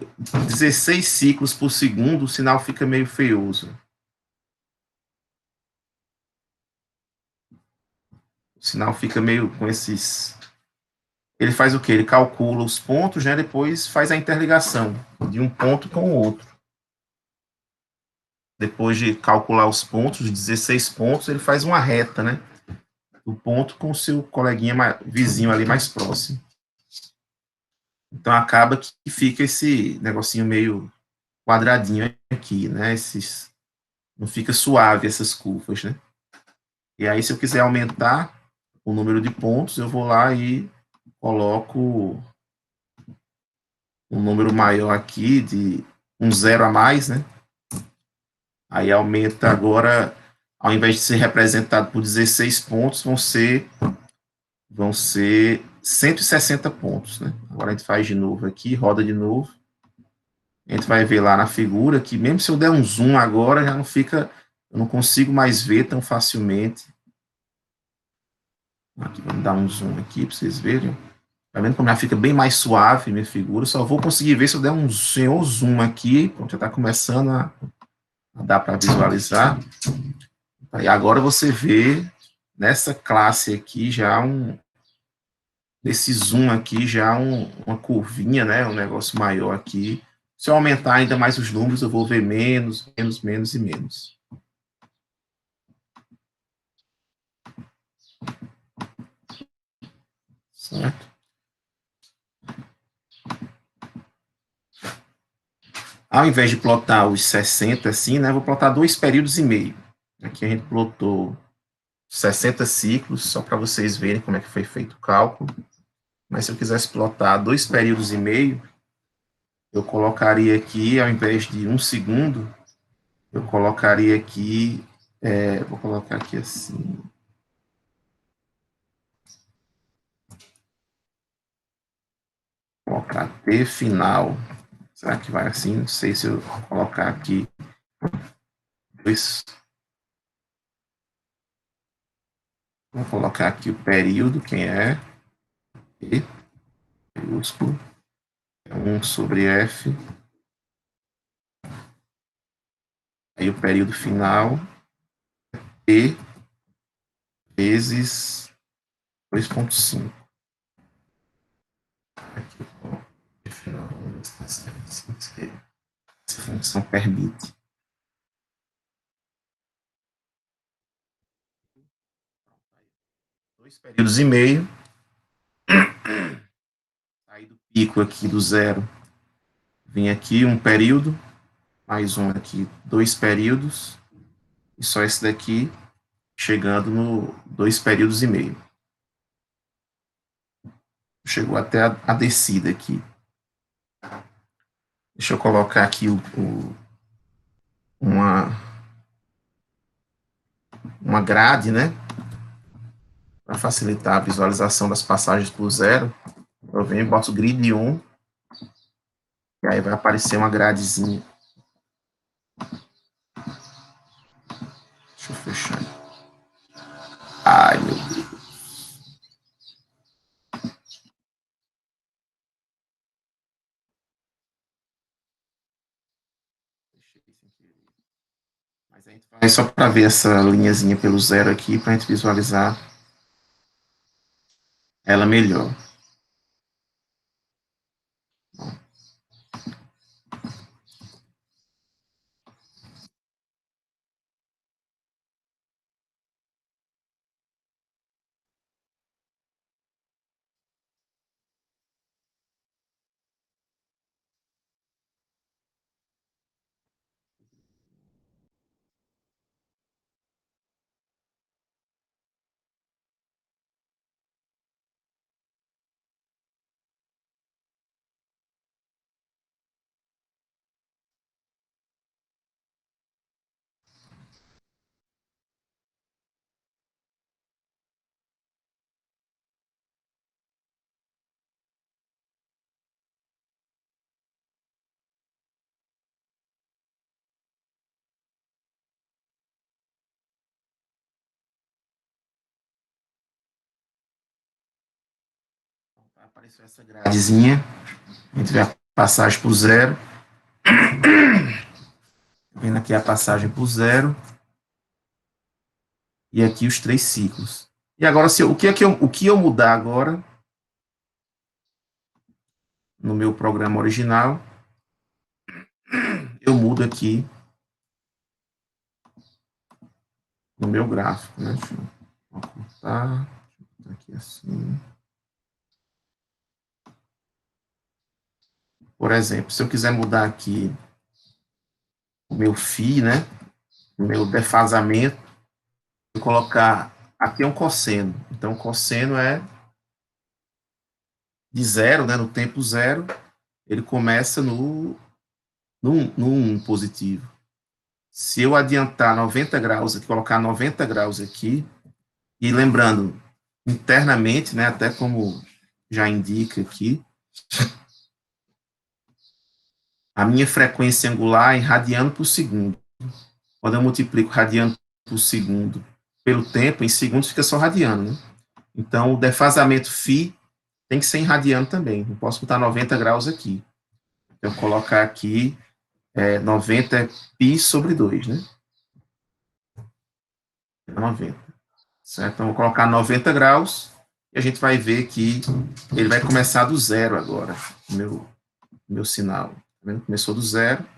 S1: 16 ciclos por segundo, o sinal fica meio feioso. O sinal fica meio com esses... Ele faz o quê? Ele calcula os pontos, né? Depois faz a interligação de um ponto com o outro. depois de calcular os pontos, 16 pontos, ele faz uma reta, né? O ponto com o seu coleguinha vizinho ali mais próximo. Então acaba que fica esse negocinho meio quadradinho aqui, né? Não fica suave essas curvas, né? E aí, se eu quiser aumentar o número de pontos, eu vou lá e coloco um número maior aqui, de um zero a mais, né? Aí aumenta agora, ao invés de ser representado por 16 pontos, vão ser 160 pontos, né? Agora a gente faz de novo aqui, roda de novo. A gente vai ver lá na figura que mesmo se eu der um zoom agora, já não fica, eu não consigo mais ver tão facilmente. Aqui, vamos dar um zoom aqui para vocês verem. Tá vendo como já fica bem mais suave minha figura? Só vou conseguir ver se eu der um senhor zoom aqui. Pronto, já está começando a dar para visualizar. E agora você vê nessa classe aqui já nesse zoom aqui já uma curvinha, né? Um negócio maior aqui. Se eu aumentar ainda mais os números, eu vou ver menos, menos, menos e menos. Certo? Ao invés de plotar os 60 assim, né? Vou plotar 2,5 períodos. Aqui a gente plotou 60 ciclos, só para vocês verem como é que foi feito o cálculo. Mas se eu quisesse plotar 2,5 períodos, eu colocaria aqui, ao invés de 1 segundo, eu colocaria aqui, vou colocar aqui assim, colocar T final. Será que vai assim? Não sei se eu colocar aqui dois. Vou colocar aqui o período, quem é? E maiúsculo, 1 sobre F. Aí o período final, E vezes 2,5. Aqui, final, essa função permite. 2,5 períodos. Aí do pico aqui do zero, vem aqui 1 período, mais um aqui, 2 períodos, e só esse daqui chegando no 2,5 períodos. Chegou até a descida aqui. Deixa eu colocar aqui uma grade, né? Para facilitar a visualização das passagens por zero. Eu venho e boto grid 1, e aí vai aparecer uma gradezinha. Deixa eu fechar. Ai, meu Deus. Mas a gente faz só para ver essa linhazinha pelo zero aqui, para a gente visualizar ela melhor. Apareceu essa gradezinha, a gente vê a passagem por zero. Vendo aqui a passagem por zero. E aqui os 3 ciclos. E agora, o que eu mudar agora no meu programa original, eu mudo aqui no meu gráfico, né? Deixa eu ocultar, aqui assim. Por exemplo, se eu quiser mudar aqui o meu φ, né? O meu defasamento, eu colocar aqui é um cosseno. Então, o cosseno é de zero, né? No tempo zero, ele começa no 1 positivo. Se eu adiantar 90 graus aqui, colocar 90 graus aqui, e lembrando, internamente, né, até como já indica aqui, a minha frequência angular é em radiano por segundo. Quando eu multiplico radiano por segundo pelo tempo, em segundos fica só radiano, né? Então, o defasamento φ tem que ser em radiano também. Não posso botar 90 graus aqui. Então, colocar aqui 90 é π sobre 2, né? 90. Certo? Então, vou colocar 90 graus e a gente vai ver que ele vai começar do zero agora, meu sinal. Tá vendo? Começou do zero.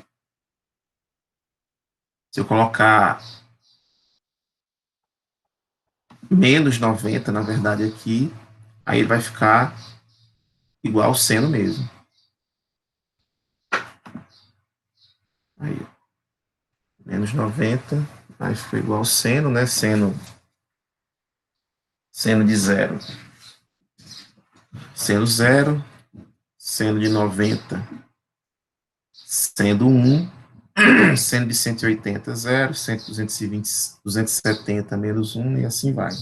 S1: Se eu colocar menos 90, na verdade, aqui, aí ele vai ficar igual seno mesmo. Aí, menos 90, aí ficou igual seno, né? Seno de zero. Seno zero, seno de 90, sendo 1, seno de 180, 0, seno de 220, 270 menos 1, e assim vai.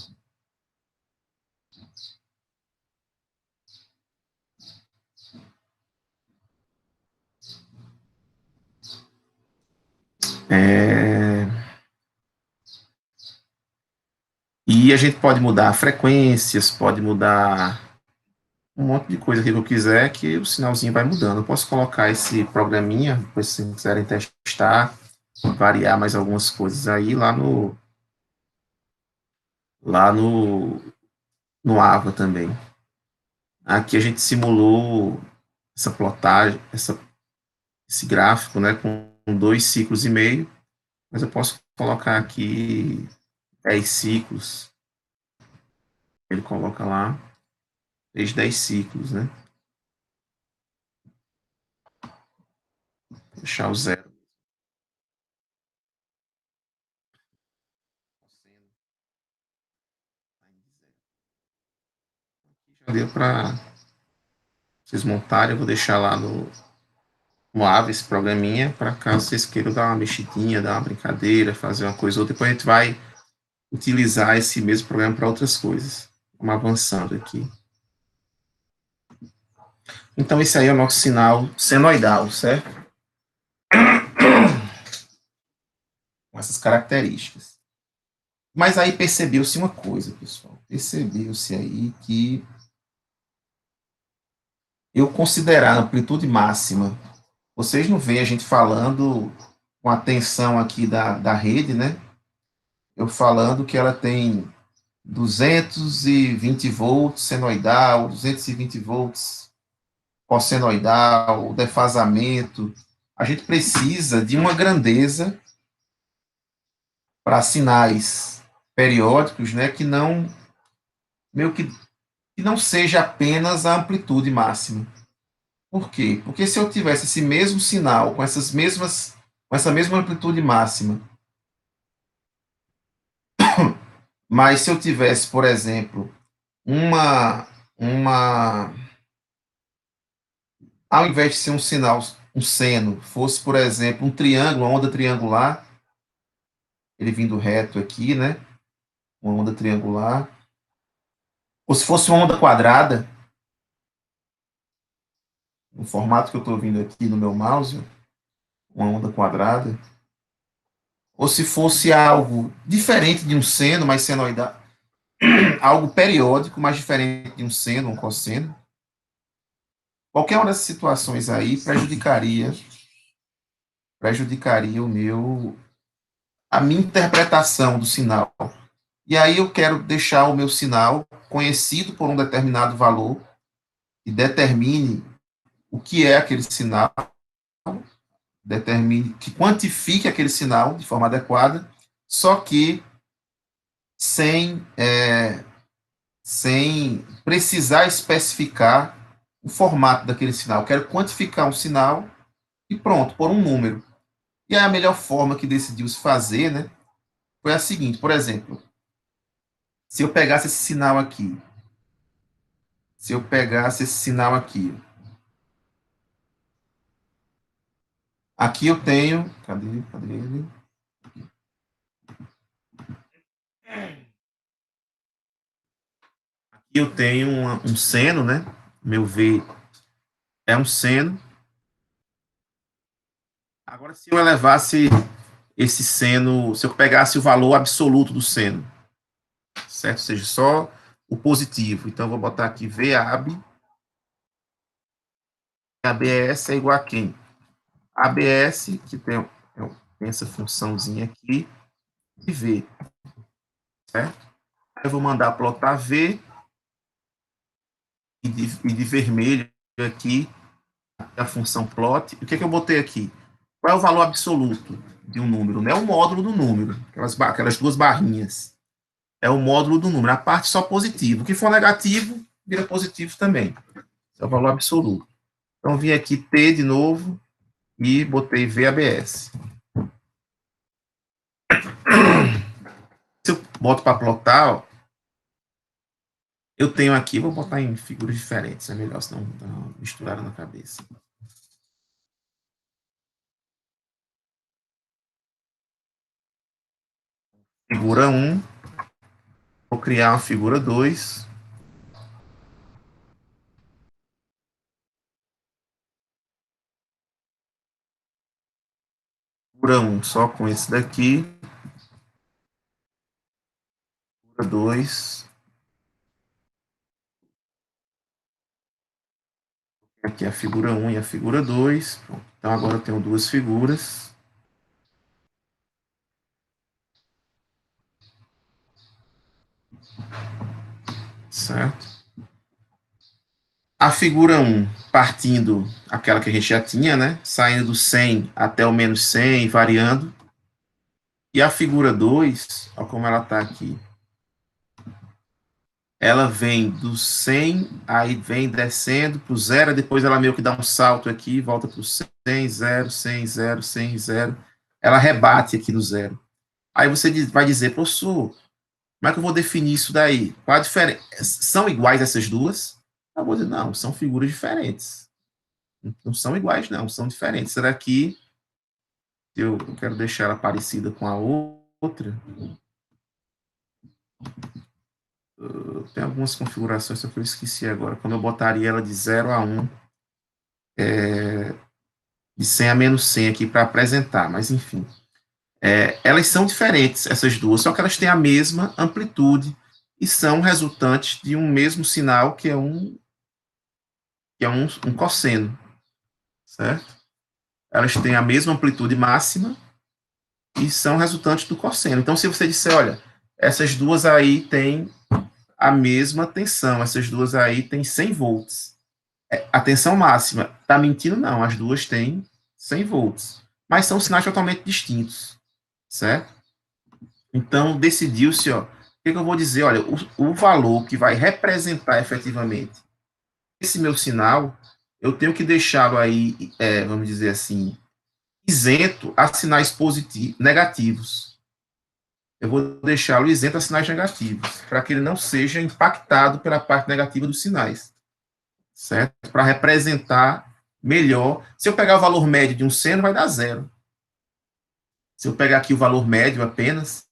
S1: E a gente pode mudar frequências, pode mudar um monte de coisa que eu quiser, que o sinalzinho vai mudando. Eu posso colocar esse programinha, depois se quiserem testar, variar mais algumas coisas aí lá no AVA também. Aqui a gente simulou essa plotagem, esse gráfico, né, com 2,5 ciclos, mas eu posso colocar aqui 10 ciclos. Ele coloca lá 10 ciclos, né? Deixar o zero. Já deu para vocês montarem. Eu vou deixar lá no AVE esse programinha, para caso vocês queiram dar uma mexidinha, dar uma brincadeira, fazer uma coisa ou outra. Depois a gente vai utilizar esse mesmo programa para outras coisas. Vamos avançando aqui. Então, esse aí é o nosso sinal senoidal, certo? Com essas características. Mas aí percebeu-se uma coisa, pessoal. Percebeu-se aí que eu considerar a amplitude máxima, vocês não veem a gente falando com a tensão aqui da rede, né? Eu falando que ela tem 220 volts senoidal, 220 volts cossenoidal, o defasamento. A gente precisa de uma grandeza para sinais periódicos, né, que não meio que não seja apenas a amplitude máxima. Por quê? Porque se eu tivesse esse mesmo sinal com essa mesma amplitude máxima, mas se eu tivesse, por exemplo, uma ao invés de ser um sinal, um seno, fosse, por exemplo, um triângulo, uma onda triangular, ele vindo reto aqui, né? Uma onda triangular. Ou se fosse uma onda quadrada, no formato que eu estou vendo aqui no meu mouse, uma onda quadrada. Ou se fosse algo diferente de um seno, mas senoidal, algo periódico, mas diferente de um seno, um cosseno. Qualquer uma dessas situações aí prejudicaria a minha interpretação do sinal. E aí eu quero deixar o meu sinal conhecido por um determinado valor que determine o que é aquele sinal, que quantifique aquele sinal de forma adequada, só que sem precisar especificar o formato daquele sinal. Eu quero quantificar um sinal e pronto, por um número. E a melhor forma que decidiu-se fazer, né, foi a seguinte, por exemplo, se eu pegasse esse sinal aqui, aqui eu tenho, cadê ele? Aqui eu tenho um seno, né, meu V é um seno. Agora, se eu elevasse esse seno, se eu pegasse o valor absoluto do seno, certo? Ou seja, só o positivo. Então, eu vou botar aqui VAB, ABS é igual a quem? ABS, que tem essa funçãozinha aqui, de V, certo? Aí eu vou mandar plotar V, e de vermelho aqui, a função plot. O que é que eu botei aqui? Qual é o valor absoluto de um número? Não é o módulo do número, aquelas duas barrinhas. É o módulo do número, a parte só positivo. O que for negativo, vira positivo também. Esse é o valor absoluto. Então, vim aqui T de novo e botei VABS. Se eu boto para plotar, ó, eu tenho aqui, vou botar em figuras diferentes, é melhor, senão misturaram na cabeça. Figura 1, vou criar uma figura 2. Figura 1 só com esse daqui. Figura 2. Aqui a figura 1 e a figura 2. Então agora eu tenho duas figuras. Certo? A figura 1, partindo aquela que a gente já tinha, né? Saindo do 100 até o menos 100, variando. E a figura 2, olha como ela está aqui. Ela vem do 100, aí vem descendo para o 0, depois ela meio que dá um salto aqui, volta para o 100, 0, 100, 0, 100, 0. Ela rebate aqui no 0. Aí você vai dizer, professor, como é que eu vou definir isso daí? Qual a diferença? São iguais essas duas? Eu vou dizer, não, são figuras diferentes. Não são iguais, não, são diferentes. Será que eu quero deixar ela parecida com a outra? Tem algumas configurações, só que eu esqueci agora. Como eu botaria ela de 0 a 1, de 100 a menos 100 aqui para apresentar, mas enfim. Elas são diferentes, essas duas, só que elas têm a mesma amplitude e são resultantes de um mesmo sinal, que é um cosseno, certo? Elas têm a mesma amplitude máxima e são resultantes do cosseno. Então, se você disser, olha, essas duas aí têm a mesma tensão, essas duas aí têm 100 volts. A tensão máxima, está mentindo? Não, as duas têm 100 volts. Mas são sinais totalmente distintos, certo? Então, decidiu-se, ó, o que eu vou dizer? Olha, o valor que vai representar efetivamente esse meu sinal, eu tenho que deixá-lo aí, vamos dizer assim, isento a sinais positivos, negativos. Eu vou deixá-lo isento a sinais negativos, para que ele não seja impactado pela parte negativa dos sinais, certo? Para representar melhor. Se eu pegar o valor médio de um seno, vai dar 0. Se eu pegar aqui o valor médio apenas,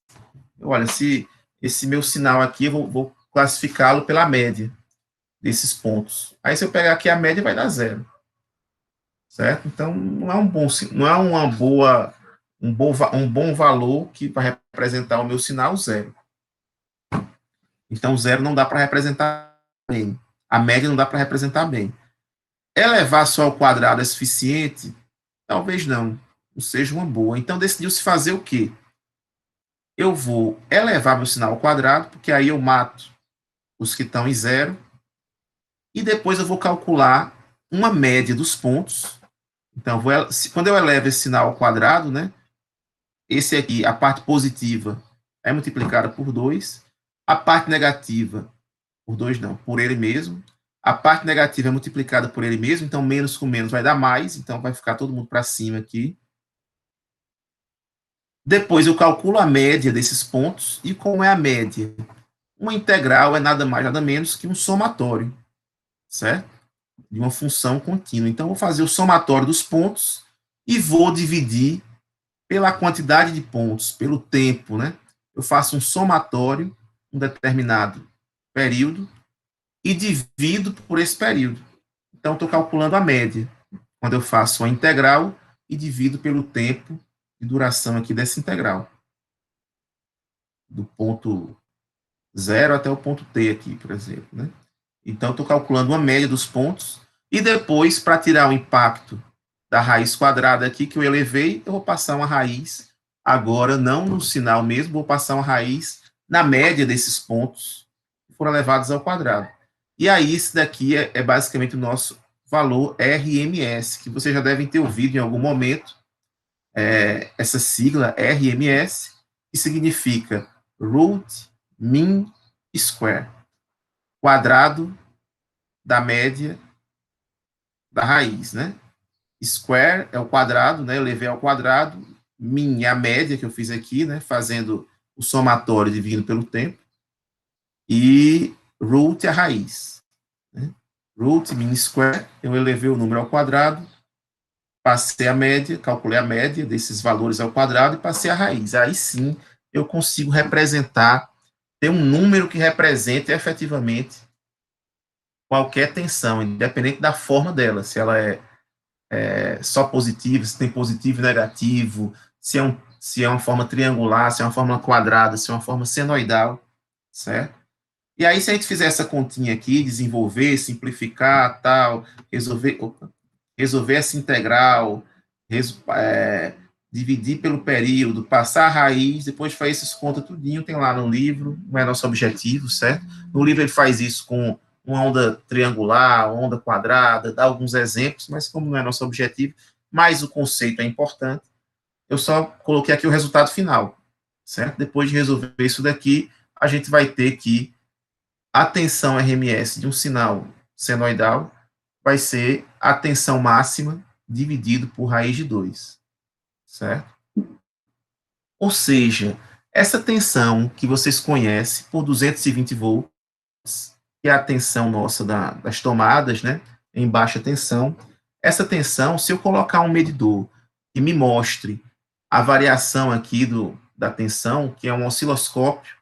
S1: olha, se esse meu sinal aqui, eu vou classificá-lo pela média desses pontos. Aí, se eu pegar aqui a média, vai dar 0. Certo? Então, não é um bom valor que vai representar o meu sinal 0. Então, 0 não dá para representar bem. A média não dá para representar bem. Elevar só ao quadrado é suficiente? Talvez não seja uma boa. Então, decidiu-se fazer o quê? Eu vou elevar meu sinal ao quadrado, porque aí eu mato os que estão em 0, e depois eu vou calcular uma média dos pontos. Então, quando eu elevo esse sinal ao quadrado, né, esse aqui, a parte positiva, é multiplicada por 2, A parte negativa, por 2 não, por ele mesmo. A parte negativa é multiplicada por ele mesmo, então menos com menos vai dar mais, então vai ficar todo mundo para cima aqui. Depois eu calculo a média desses pontos, e como é a média? Uma integral é nada mais, nada menos que um somatório, certo? De uma função contínua. Então, eu vou fazer o somatório dos pontos e vou dividir pela quantidade de pontos, pelo tempo, né? Eu faço um somatório, um determinado período, e divido por esse período. Então, estou calculando a média, quando eu faço a integral e divido pelo tempo de duração aqui dessa integral. Do ponto 0 até o ponto t aqui, por exemplo, né? Então, estou calculando uma média dos pontos, e depois, para tirar o impacto da raiz quadrada aqui que eu elevei, eu vou passar uma raiz, agora não no sinal mesmo, vou passar uma raiz na média desses pontos que foram elevados ao quadrado. E aí, esse daqui é basicamente o nosso valor RMS, que vocês já devem ter ouvido em algum momento, essa sigla RMS, que significa Root Mean Square, quadrado da média da raiz, né? Square é o quadrado, né? Eu levei ao quadrado, min é a média que eu fiz aqui, né? Fazendo o somatório dividindo pelo tempo, e root é a raiz, né? Root, min square, eu elevei o número ao quadrado, passei a média, calculei a média desses valores ao quadrado e passei a raiz. Aí sim eu consigo representar, ter um número que represente efetivamente qualquer tensão, independente da forma dela, se ela é só positivo, se tem positivo e negativo, se é uma forma triangular, se é uma forma quadrada, se é uma forma senoidal, certo? E aí, se a gente fizer essa continha aqui, desenvolver, simplificar, tal, resolver essa integral, dividir pelo período, passar a raiz, depois fazer essas contas tudinho, tem lá no livro, não é nosso objetivo, certo? No livro ele faz isso com uma onda triangular, onda quadrada, dá alguns exemplos, mas como não é nosso objetivo, mas o conceito é importante, eu só coloquei aqui o resultado final, certo? Depois de resolver isso daqui, a gente vai ter que a tensão RMS de um sinal senoidal vai ser a tensão máxima dividido por raiz de 2, certo? Ou seja, essa tensão que vocês conhecem por 220 volts, que é a tensão nossa das tomadas, né, em baixa tensão, essa tensão, se eu colocar um medidor que me mostre a variação aqui da tensão, que é um osciloscópio,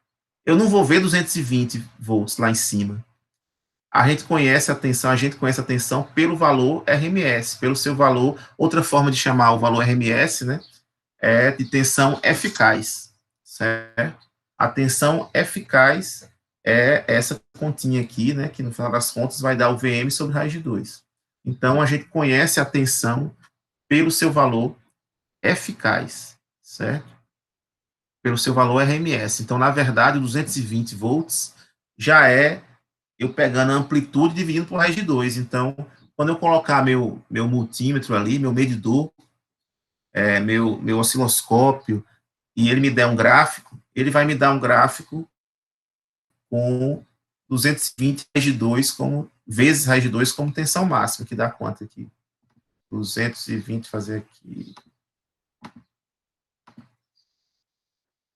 S1: eu não vou ver 220 volts lá em cima. A gente conhece a tensão pelo valor RMS, pelo seu valor. Outra forma de chamar o valor RMS, né, é de tensão eficaz, certo? A tensão eficaz é essa continha aqui, né, que no final das contas vai dar o VM sobre raiz de 2. Então, a gente conhece a tensão pelo seu valor eficaz, certo? Pelo seu valor RMS. Então, na verdade, 220 volts já é eu pegando a amplitude e dividindo por raiz de 2. Então, quando eu colocar meu multímetro ali, meu medidor, meu osciloscópio, e ele me der um gráfico, ele vai me dar um gráfico com 220 raiz de 2 como, vezes raiz de 2 como tensão máxima, que dá quanto aqui? 220, fazer aqui,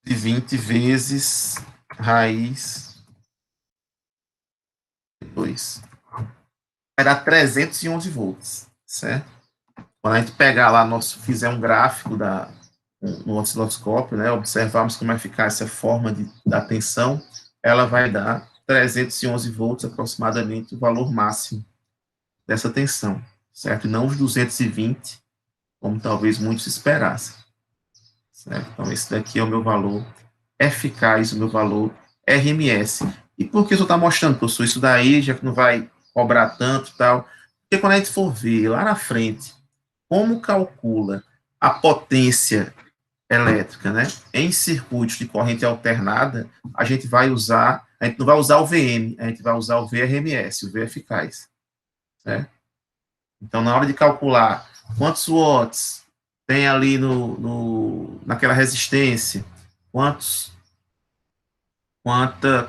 S1: 20 vezes raiz de 2. Vai dar 311 volts, certo? Quando a gente pegar lá, fizer um gráfico no osciloscópio, né, observarmos como é ficar essa forma da tensão, ela vai dar 311 volts aproximadamente, o valor máximo dessa tensão, certo? E não os 220, como talvez muitos esperassem, certo? Então, esse daqui é o meu valor eficaz, o meu valor RMS. E por que eu estou mostrando, professor? Isso daí já que não vai cobrar tanto e tal. Porque quando a gente for ver lá na frente como calcula a potência elétrica, né, em circuitos de corrente alternada, a gente não vai usar o VM, a gente vai usar o VRMS, o V eficaz, né? Então, na hora de calcular quantos watts tem ali naquela resistência, quantos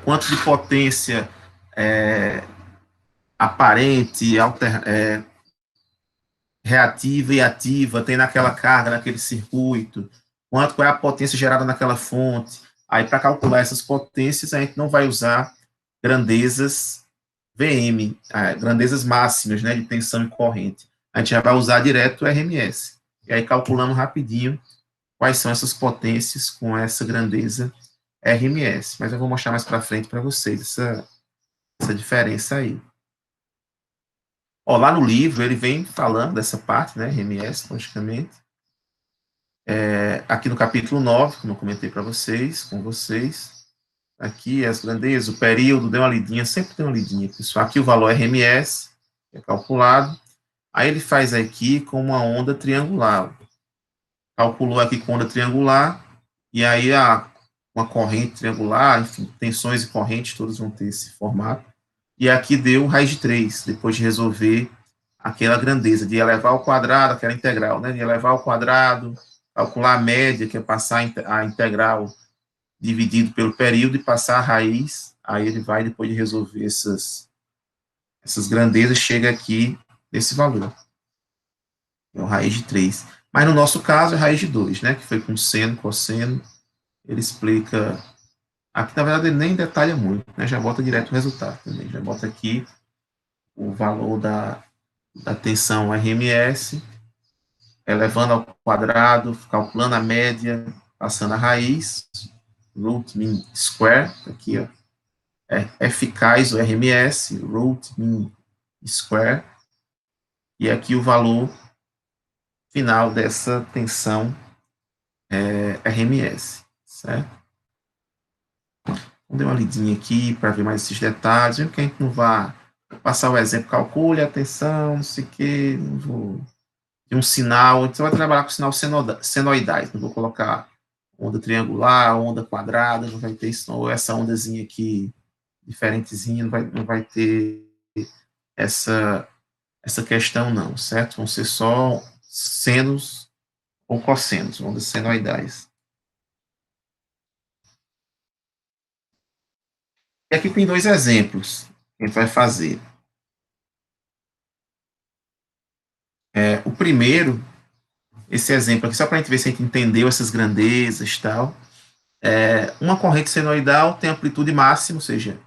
S1: quanto de potência aparente, reativa e ativa tem naquela carga, naquele circuito, qual é a potência gerada naquela fonte. Aí, para calcular essas potências, a gente não vai usar grandezas VM, grandezas máximas, né, de tensão e corrente. A gente já vai usar direto o RMS. E aí, calculando rapidinho quais são essas potências com essa grandeza RMS. Mas eu vou mostrar mais para frente para vocês essa diferença aí. Ó, lá no livro, ele vem falando dessa parte, né, RMS, logicamente. Aqui no capítulo 9, como eu comentei com vocês, aqui as grandezas, o período, deu uma lidinha, sempre tem uma lidinha, pessoal. Aqui o valor RMS é calculado. Aí ele faz aqui com uma onda triangular. Calculou aqui com onda triangular, e aí uma corrente triangular, enfim, tensões e correntes, todos vão ter esse formato. E aqui deu raiz de 3, depois de resolver aquela grandeza, de elevar ao quadrado, aquela integral, né? De elevar ao quadrado, calcular a média, que é passar a integral dividido pelo período e passar a raiz, aí ele vai, depois de resolver essas grandezas, chega aqui nesse valor. É o raiz de 3. Mas no nosso caso é raiz de 2, né? Que foi com seno, cosseno. Ele explica. Aqui, na verdade, ele nem detalha muito, né? Já bota direto o resultado também. Já bota aqui o valor da tensão RMS, elevando ao quadrado, calculando a média, passando a raiz, root mean square, aqui, ó, é eficaz o RMS, root mean square, e aqui o valor final dessa tensão RMS, certo? Vamos dar uma lidinha aqui para ver mais esses detalhes, mesmo que a gente não vá passar o exemplo, calcule a tensão, não sei o que, não vou... de um sinal, então você vai trabalhar com sinal senoidais, não vou colocar onda triangular, onda quadrada, não vai ter isso, ou essa ondazinha aqui, diferentezinha, não vai ter essa questão não, certo? Vão ser só senos ou cossenos, ondas senoidais. E aqui tem 2 exemplos que a gente vai fazer. O primeiro, esse exemplo aqui, só para a gente ver se a gente entendeu essas grandezas e tal. Uma corrente senoidal tem amplitude máxima, ou seja,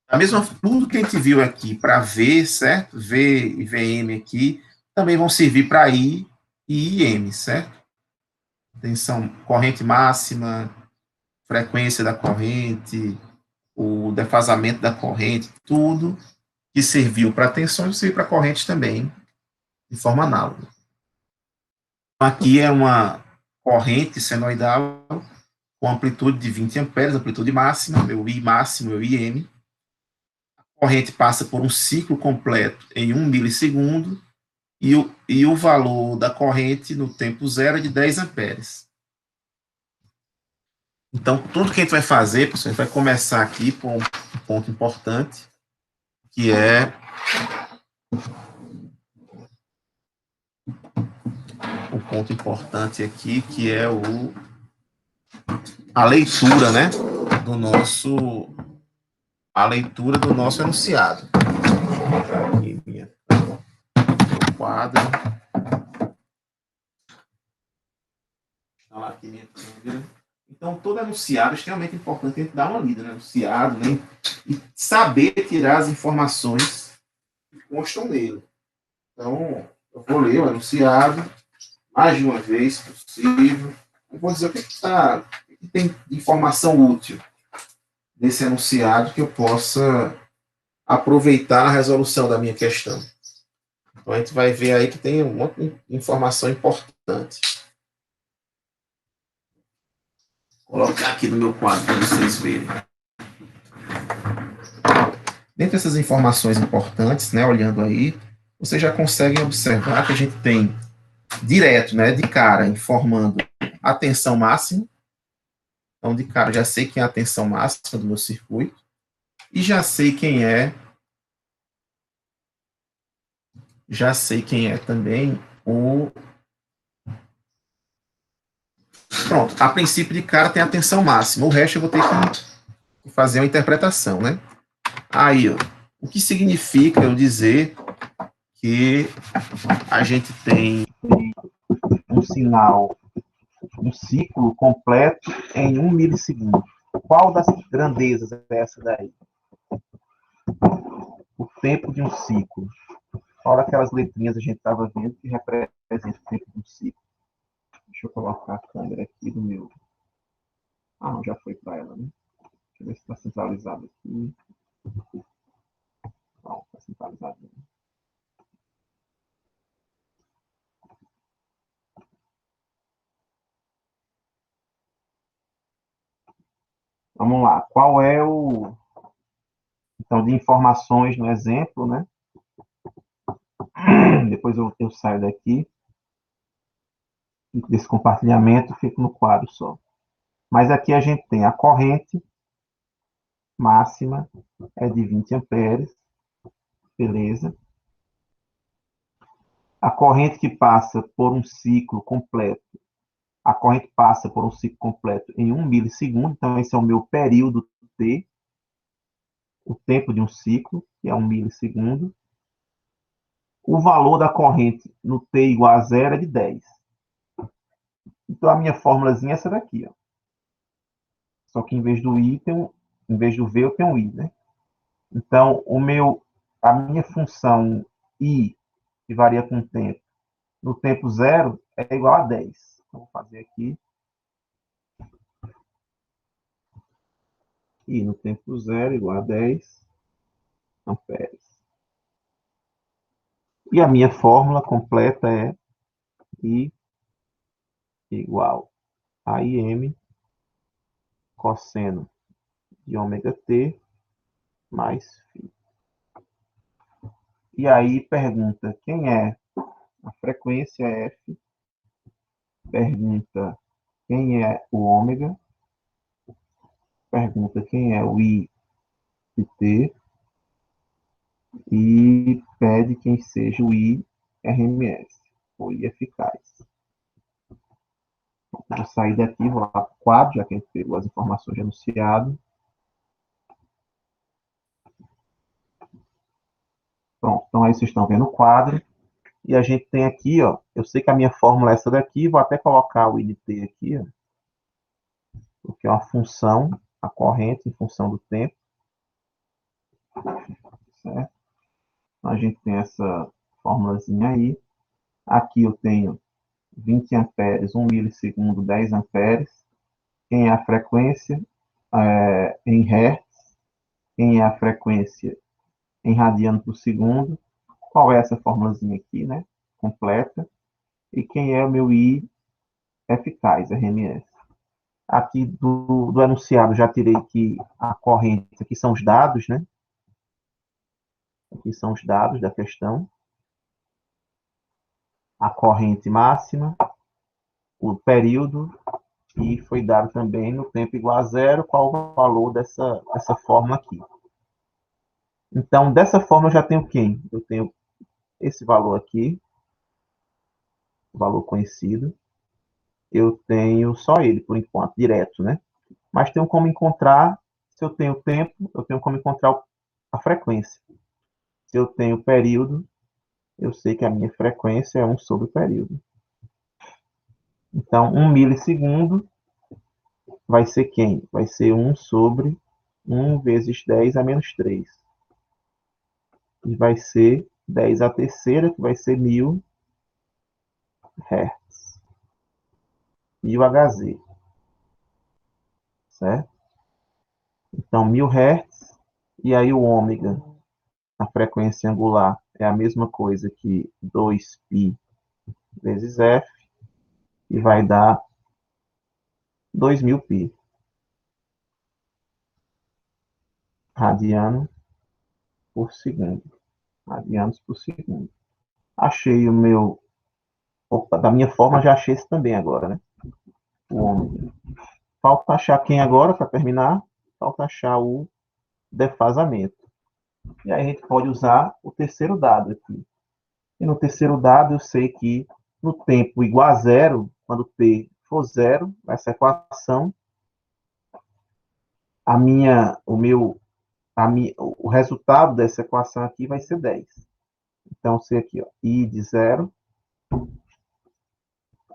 S1: a mesma, tudo que a gente viu aqui para V, certo? V e VM aqui, também vão servir para I e IM, certo? Tensão, corrente máxima, frequência da corrente, o defasamento da corrente, tudo que serviu para tensões serve para corrente também, de forma análoga. Aqui é uma corrente senoidal com amplitude de 20 amperes, amplitude máxima, meu I máximo, meu IM. A corrente passa por um ciclo completo em 1 milissegundo e o valor da corrente no tempo zero é de 10 amperes. Então, tudo que a gente vai fazer, pessoal, a gente vai começar aqui por um ponto importante, que é o ponto importante aqui, que é a leitura, né, a leitura do nosso enunciado. Aqui, meu quadro. Aqui minha câmera. Então, todo enunciado é extremamente importante a gente dar uma lida no enunciado, né, e saber tirar as informações que constam nele. Então, eu vou ler o enunciado mais de uma vez possível. Eu vou dizer o que tem de informação útil nesse enunciado que eu possa aproveitar na resolução da minha questão. Então, a gente vai ver aí que tem uma informação importante. Vou colocar aqui no meu quadro para vocês verem. Dentre essas informações importantes, né, olhando aí, vocês já conseguem observar que a gente tem direto, né, de cara, informando a tensão máxima. Então, de cara, já sei quem é a tensão máxima do meu circuito. E já sei quem é também o... Pronto, a princípio de cara tem a tensão máxima. O resto eu vou ter que fazer uma interpretação, né? Aí, ó, o que significa eu dizer que a gente tem um sinal, um ciclo completo em 1 milissegundo? Qual das grandezas é essa daí? O tempo de um ciclo. Fora aquelas letrinhas a gente estava vendo que representam o tempo de um ciclo. Deixa eu colocar a câmera aqui do meu. Ah, não, já foi para ela, né? Deixa eu ver se está centralizado aqui. Não, está centralizado. Vamos lá. Qual é o... Então, de informações no exemplo, né? Depois eu saio daqui. Desse compartilhamento, fico no quadro só. Mas aqui a gente tem a corrente máxima, é de 20 amperes. Beleza. A corrente que passa por um ciclo completo, a corrente passa por um ciclo completo em 1 milissegundo, então esse é o meu período T, o tempo de um ciclo, que é 1 milissegundo. O valor da corrente no T igual a zero é de 10. Então a minha fórmulazinha é essa daqui, ó. Só que em vez do I, em vez do V, eu tenho um I, né? Então, a minha função I, que varia com o tempo, no tempo zero, é igual a 10. Então, vou fazer aqui. I no tempo zero igual a 10 amperes. E a minha fórmula completa é I igual a Im cosseno de ômega t mais φ. E aí pergunta quem é a frequência F, pergunta quem é o ômega, pergunta quem é o I de T e pede quem seja o IRMS, o I eficaz. Vou sair daqui, vou lá para o quadro, já que a gente pegou as informações de enunciado. Pronto, então aí vocês estão vendo o quadro. E a gente tem aqui, ó, eu sei que a minha fórmula é essa daqui, vou até colocar o IDT aqui, ó, porque é uma função, a corrente em função do tempo, certo? Então a gente tem essa fórmulazinha aí. Aqui eu tenho 20 amperes, 1 milissegundo, 10 amperes. Quem é a frequência em Hertz? Quem é a frequência em radiano por segundo? Qual é essa fórmulazinha aqui, né? Completa. E quem é o meu I eficaz, RMS? Aqui do enunciado já tirei que a corrente, aqui são os dados, né? Aqui são os dados da questão. A corrente máxima, o período, e foi dado também no tempo igual a zero, qual o valor dessa fórmula aqui. Então, dessa forma eu já tenho quem? Eu tenho esse valor aqui, valor conhecido. Eu tenho só ele, por enquanto, direto, né? Mas tenho como encontrar, se eu tenho tempo, eu tenho como encontrar a frequência. Se eu tenho período, eu sei que a minha frequência é 1 sobre o período. Então, 1 milissegundo vai ser quem? Vai ser 1 sobre 1 vezes 10 a menos 3. E vai ser 10 a terceira, que vai ser 1000 Hz. 1000 Hz. Certo? Então, 1000 Hz. E aí o ômega, a frequência angular, é a mesma coisa que 2π vezes f. E vai dar 2000π. Radiano por segundo. Radianos por segundo. Achei o meu... Opa, da minha forma já achei esse também agora, né? O ômega. Falta achar quem agora, para terminar? Falta achar o defasamento. E aí a gente pode usar o terceiro dado aqui. E no terceiro dado eu sei que no tempo igual a zero, quando t for zero, essa equação
S2: o resultado dessa equação aqui vai ser 10. Então, se aqui, ó, I de 0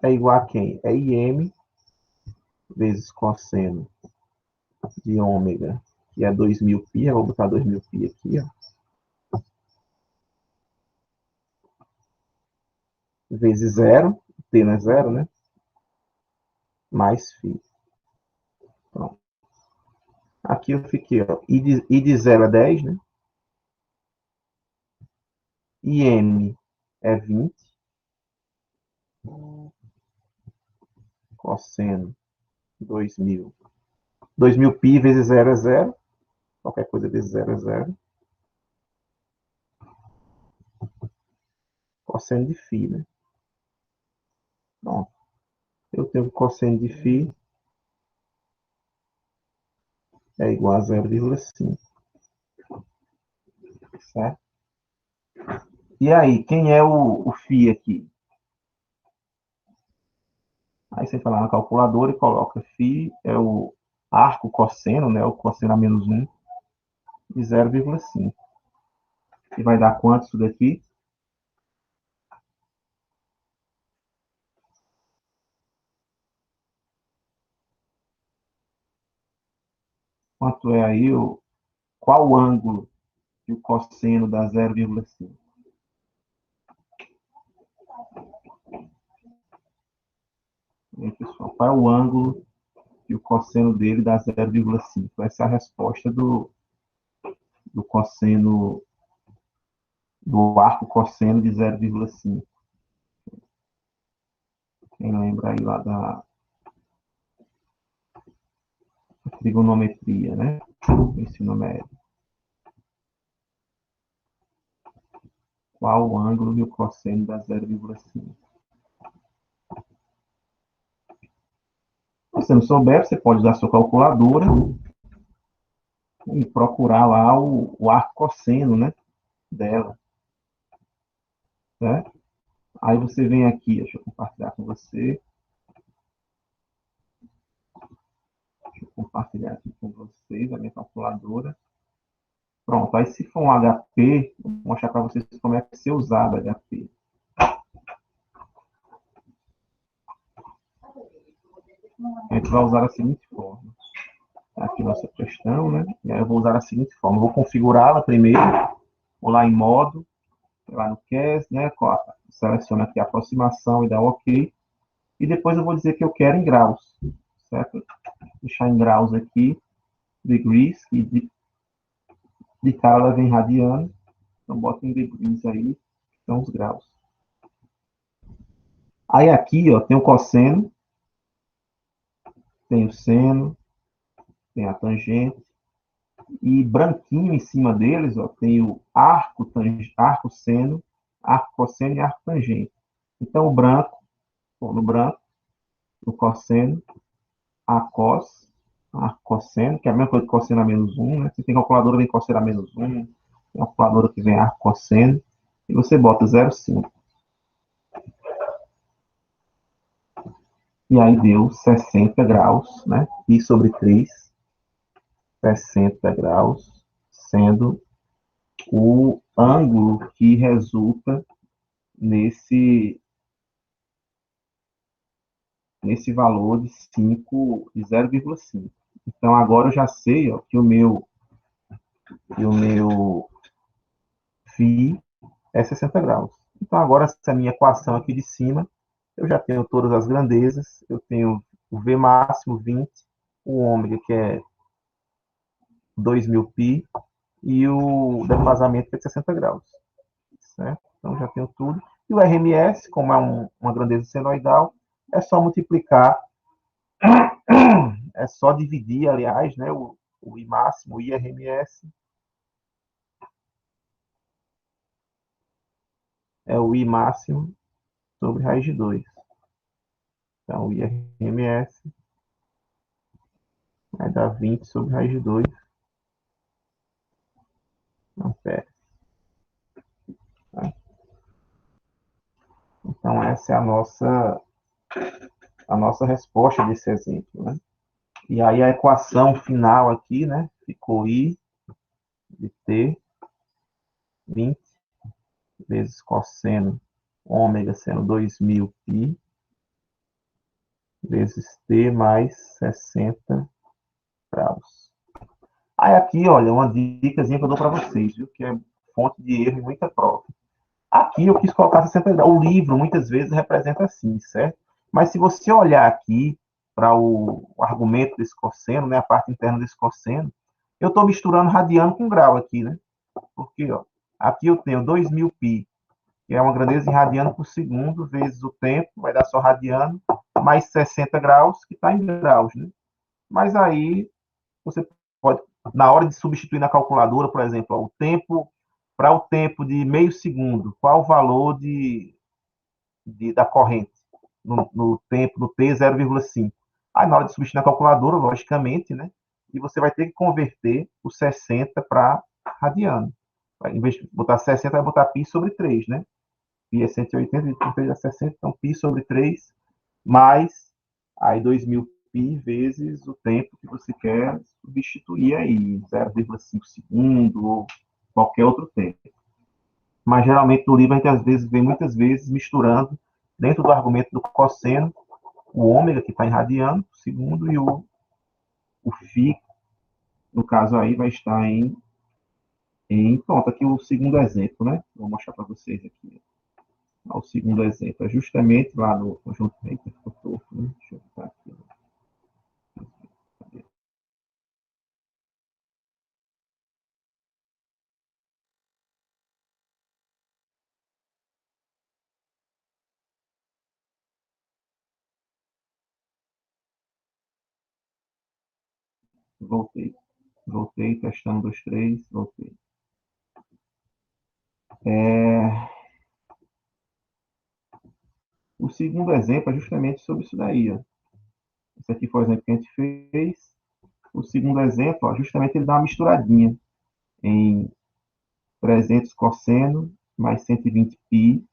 S2: é igual a quem? É IM vezes cosseno de ômega, que é 2000π, eu vou botar 2000π aqui, ó, vezes 0, t não é 0, né? Mais φ. Pronto. Aqui eu fiquei, ó, I de 0 é 10, né? IM é 20, cosseno 2000. 2000π vezes 0 é 0, qualquer coisa vezes 0 é 0. Cosseno de φ, né? Pronto. Eu tenho que cosseno de φ é igual a 0,5, certo? E aí, quem é o φ aqui? Aí você vai lá na calculadora e coloca φ, é o arco cosseno, né? O cosseno a menos 1 de 0,5. E vai dar quanto isso daqui? Quanto é aí qual o ângulo que o cosseno dá 0,5? E aí, pessoal, qual é o ângulo que o cosseno dele dá 0,5? Essa é a resposta do cosseno, do arco cosseno de 0,5. Quem lembra aí lá da trigonometria, né? Ensino médio. Qual o ângulo e o cosseno dá 0,5? Se você não souber, você pode usar a sua calculadora e procurar lá o arco cosseno, né, dela, certo? Aí você vem aqui, deixa eu compartilhar com você. Deixa eu compartilhar aqui com vocês a minha calculadora. Pronto, aí se for um HP, vou mostrar para vocês como é que ser usado HP. A gente vai usar da seguinte forma. Aqui nossa questão, né? E aí eu vou usar da seguinte forma. Eu vou configurá-la primeiro. Vou lá em modo, lá no CAS, né? Seleciono aqui a aproximação e dá OK. E depois eu vou dizer que eu quero em graus, certo? Deixar em graus aqui, degrees, e de cara ela vem radiano. Então bota em degrees aí, que são os graus. Aí aqui, ó, tem o cosseno, tem o seno, tem a tangente, e branquinho em cima deles, ó, tem o arco seno, arco cosseno e arco tangente. Então o branco, no branco, o cosseno, a cos, arco cosseno, que é a mesma coisa que cosseno a menos 1, né? Você tem calculadora vem cosseno a menos 1, tem calculadora que vem arco cosseno, e você bota 0,5. E aí deu 60 graus, né? Pi sobre 3, 60 graus, sendo o ângulo que resulta nesse valor de 0,5. Então agora eu já sei, ó, que o meu φ é 60 graus. Então agora essa minha equação aqui de cima, eu já tenho todas as grandezas, eu tenho o V máximo 20, o ômega que é 2000π e o defasamento que é 60 graus, certo? Então já tenho tudo. E o RMS, como é uma grandeza senoidal, é só multiplicar, é só dividir, aliás, né, o I máximo, o IRMS, é o I máximo sobre raiz de 2. Então, o IRMS vai dar 20 sobre raiz de 2 amperes. Tá? Então, essa é a nossa resposta desse exemplo, né? E aí a equação final aqui, né? Ficou I de T 20 vezes cosseno ômega sendo 2000 π vezes T mais 60 graus. Aí aqui, olha, uma dicasinha que eu dou para vocês, viu? Que é fonte de erro em muita prova. Aqui eu quis colocar 60 graus. O livro muitas vezes representa assim, certo? Mas se você olhar aqui para o argumento desse cosseno, né, a parte interna desse cosseno, eu estou misturando radiano com grau aqui, né? Porque, ó, aqui eu tenho 2000 π, que é uma grandeza em radiano por segundo, vezes o tempo, vai dar só radiano, mais 60 graus, que está em graus, né? Mas aí você pode, na hora de substituir na calculadora, por exemplo, ó, o tempo, para o tempo de meio segundo, qual o valor da corrente no tempo, no T 0,5? Aí na hora de substituir na calculadora, logicamente, né? E você vai ter que converter o 60 para radiano. Em vez de botar 60, vai botar π sobre 3, né? Π é 180, e 3 é 60, então π sobre 3, mais aí 2000 π vezes o tempo que você quer substituir aí, 0,5 segundo ou qualquer outro tempo. Mas geralmente no livro a gente às vezes vê muitas vezes misturando dentro do argumento do cosseno o ômega que está em radiano por segundo e o φ, no caso aí vai estar pronto, aqui o segundo exemplo, né? Vou mostrar para vocês aqui. O segundo exemplo é justamente lá no conjunto. Eita, ficou torto, né? Deixa eu botar aqui. Voltei. Voltei, testando 1, 2, 3, voltei. O segundo exemplo é justamente sobre isso daí. Ó. Esse aqui foi o exemplo que a gente fez. O segundo exemplo, ó, justamente ele dá uma misturadinha em 300 cosseno mais 120 π.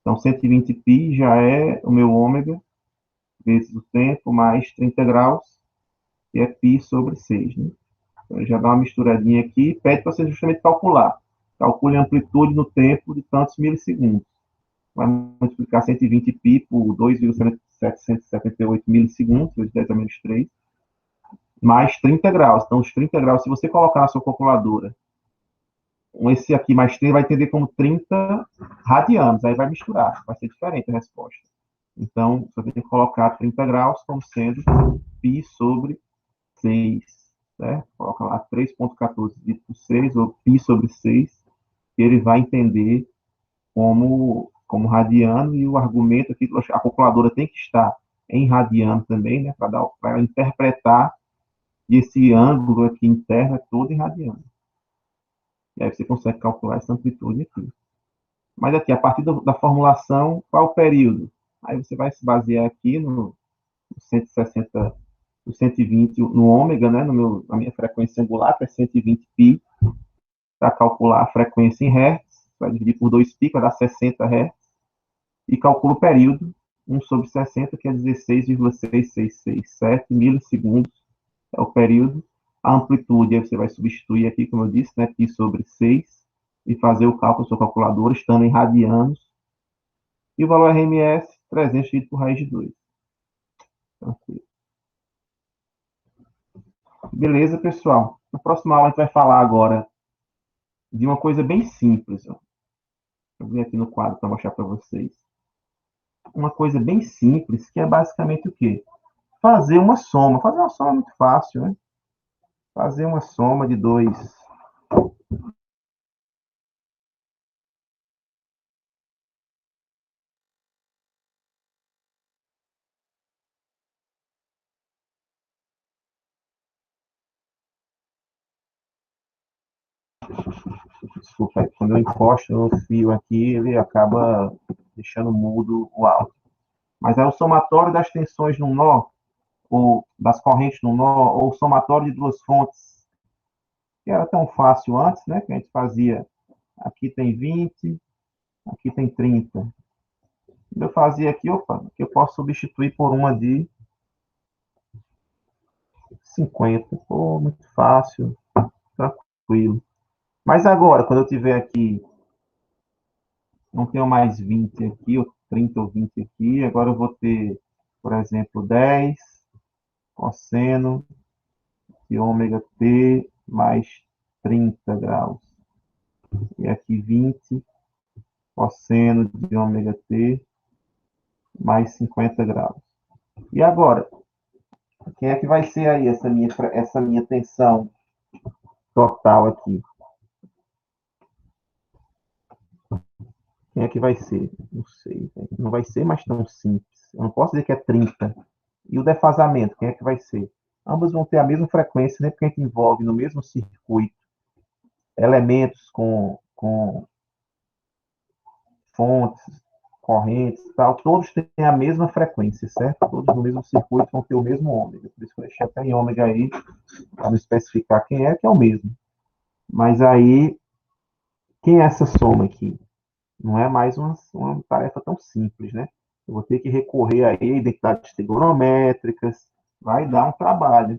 S2: Então, 120 π já é o meu ômega, vezes o tempo, mais 30 graus, que é π sobre 6. Né? Então, já dá uma misturadinha aqui e pede para você justamente calcular. Calcule a amplitude no tempo de tantos milissegundos. Vai multiplicar 120 π por 2,778 milissegundos, vezes 10 a menos 3, mais 30 graus. Então, os 30 graus, se você colocar na sua calculadora, esse aqui mais 3 vai entender como 30 radianos. Aí vai misturar, vai ser diferente a resposta. Então, você tem que colocar 30 graus como sendo π sobre 6. Certo? Coloca lá 3,14 dividido por 6, ou π sobre 6, que ele vai entender como radiano, e o argumento aqui, a calculadora tem que estar em radiano também, né, para interpretar esse ângulo aqui interno é todo em radiano. E aí você consegue calcular essa amplitude aqui. Mas aqui, a partir da formulação, qual o período? Aí você vai se basear aqui no 160, no 120, no ômega, né, na minha frequência angular, que é 120 π, para calcular a frequência em Hz, vai dividir por 2π, vai dar 60 Hz, e calcula o período, 1 sobre 60, que é 16,6667 milissegundos, é o período. A amplitude, aí você vai substituir aqui, como eu disse, né, π sobre 6, e fazer o cálculo na sua calculadora, estando em radianos. E o valor RMS, 300 dividido por raiz de 2. Tranquilo. Beleza, pessoal? Na próxima aula a gente vai falar agora de uma coisa bem simples. Ó. Eu vim aqui no quadro para mostrar para vocês. Uma coisa bem simples, que é basicamente o quê? Fazer uma soma. Fazer uma soma é muito fácil, né? Fazer uma soma de dois. Desculpa, quando eu encosto no fio aqui, ele acaba deixando mudo o áudio. Mas é o somatório das tensões num nó, ou das correntes num nó, ou o somatório de duas fontes, que era tão fácil antes, né? Que a gente fazia, aqui tem 20, aqui tem 30. Eu fazia aqui, opa, que eu posso substituir por uma de 50. Pô, muito fácil, tranquilo. Mas agora, quando eu tiver aqui, não tenho mais 20 aqui, ou 30 ou 20 aqui, agora eu vou ter, por exemplo, 10 cosseno de ômega t mais 30 graus. E aqui 20 cosseno de ômega t mais 50 graus. E agora, quem é que vai ser aí essa minha tensão total aqui? Quem é que vai ser? Não sei. Não vai ser mais tão simples. Eu não posso dizer que é 30. E o defasamento, quem é que vai ser? Ambos vão ter a mesma frequência, né? Porque a gente envolve no mesmo circuito elementos com fontes, correntes e tal. Todos têm a mesma frequência, certo? Todos no mesmo circuito vão ter o mesmo ômega. Por isso que eu deixei até em ômega aí, para não especificar quem é, que é o mesmo. Mas aí, quem é essa soma aqui? Não é mais uma tarefa tão simples, né? Eu vou ter que recorrer aí a identidades trigonométricas, vai dar um trabalho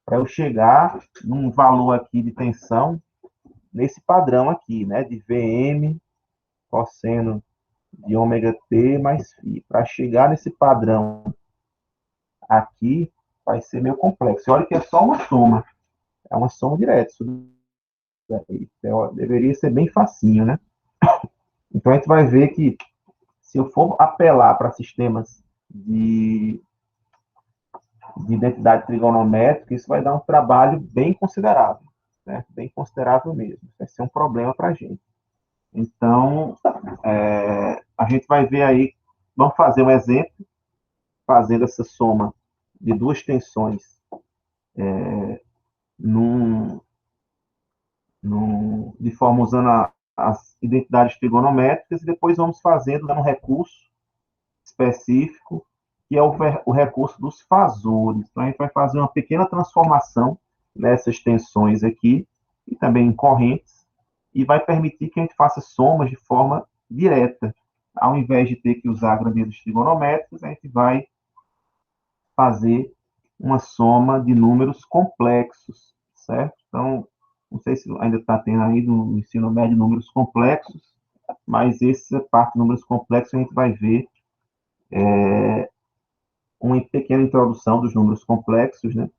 S2: para eu chegar num valor aqui de tensão nesse padrão aqui, né? De Vm cosseno de ômega t mais φ. Para chegar nesse padrão aqui, vai ser meio complexo. E olha que é só uma soma. É uma soma direta. Isso deveria ser bem facinho, né? Então a gente vai ver que se eu for apelar para sistemas de identidade trigonométrica, isso vai dar um trabalho bem considerável, né? Bem considerável mesmo. Vai ser um problema para a gente. Então, a gente vai ver aí, vamos fazer um exemplo, fazendo essa soma de duas tensões num, de forma usando as identidades trigonométricas, e depois vamos fazendo um recurso específico, que é o recurso dos fasores. Então, a gente vai fazer uma pequena transformação nessas tensões aqui, e também em correntes, e vai permitir que a gente faça somas de forma direta. Ao invés de ter que usar grandezas trigonométricas, a gente vai fazer uma soma de números complexos, certo? Então, não sei se ainda está tendo aí no ensino médio números complexos, mas essa parte de números complexos a gente vai ver uma pequena introdução dos números complexos, né?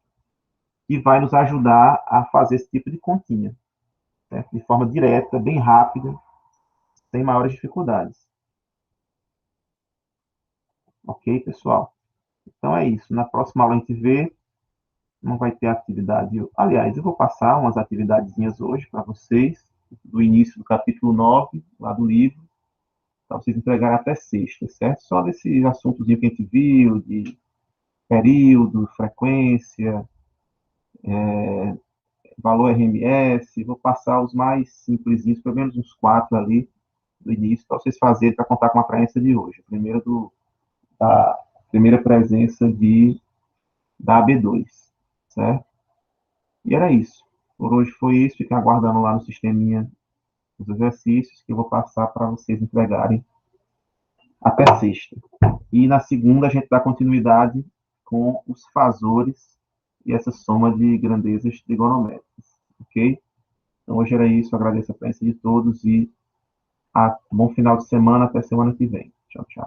S2: Que vai nos ajudar a fazer esse tipo de continha, certo? De forma direta, bem rápida, sem maiores dificuldades. Ok, pessoal? Então é isso. Na próxima aula a gente vê. Não vai ter atividade. Aliás, eu vou passar umas atividadezinhas hoje para vocês, do início do capítulo 9, lá do livro, para vocês entregarem até sexta, certo? Só desses assuntos que a gente viu, de período, frequência, valor RMS, vou passar os mais simplesinhos, pelo menos uns 4 ali do início, para vocês fazerem, para contar com a presença de hoje. A primeira presença da AB2, certo? E era isso. Por hoje foi isso. Fiquem aguardando lá no sisteminha os exercícios que eu vou passar para vocês entregarem até sexta. E na segunda a gente dá continuidade com os fasores e essa soma de grandezas trigonométricas, ok? Então hoje era isso, agradeço a presença de todos e bom final de semana, até semana que vem. Tchau, tchau.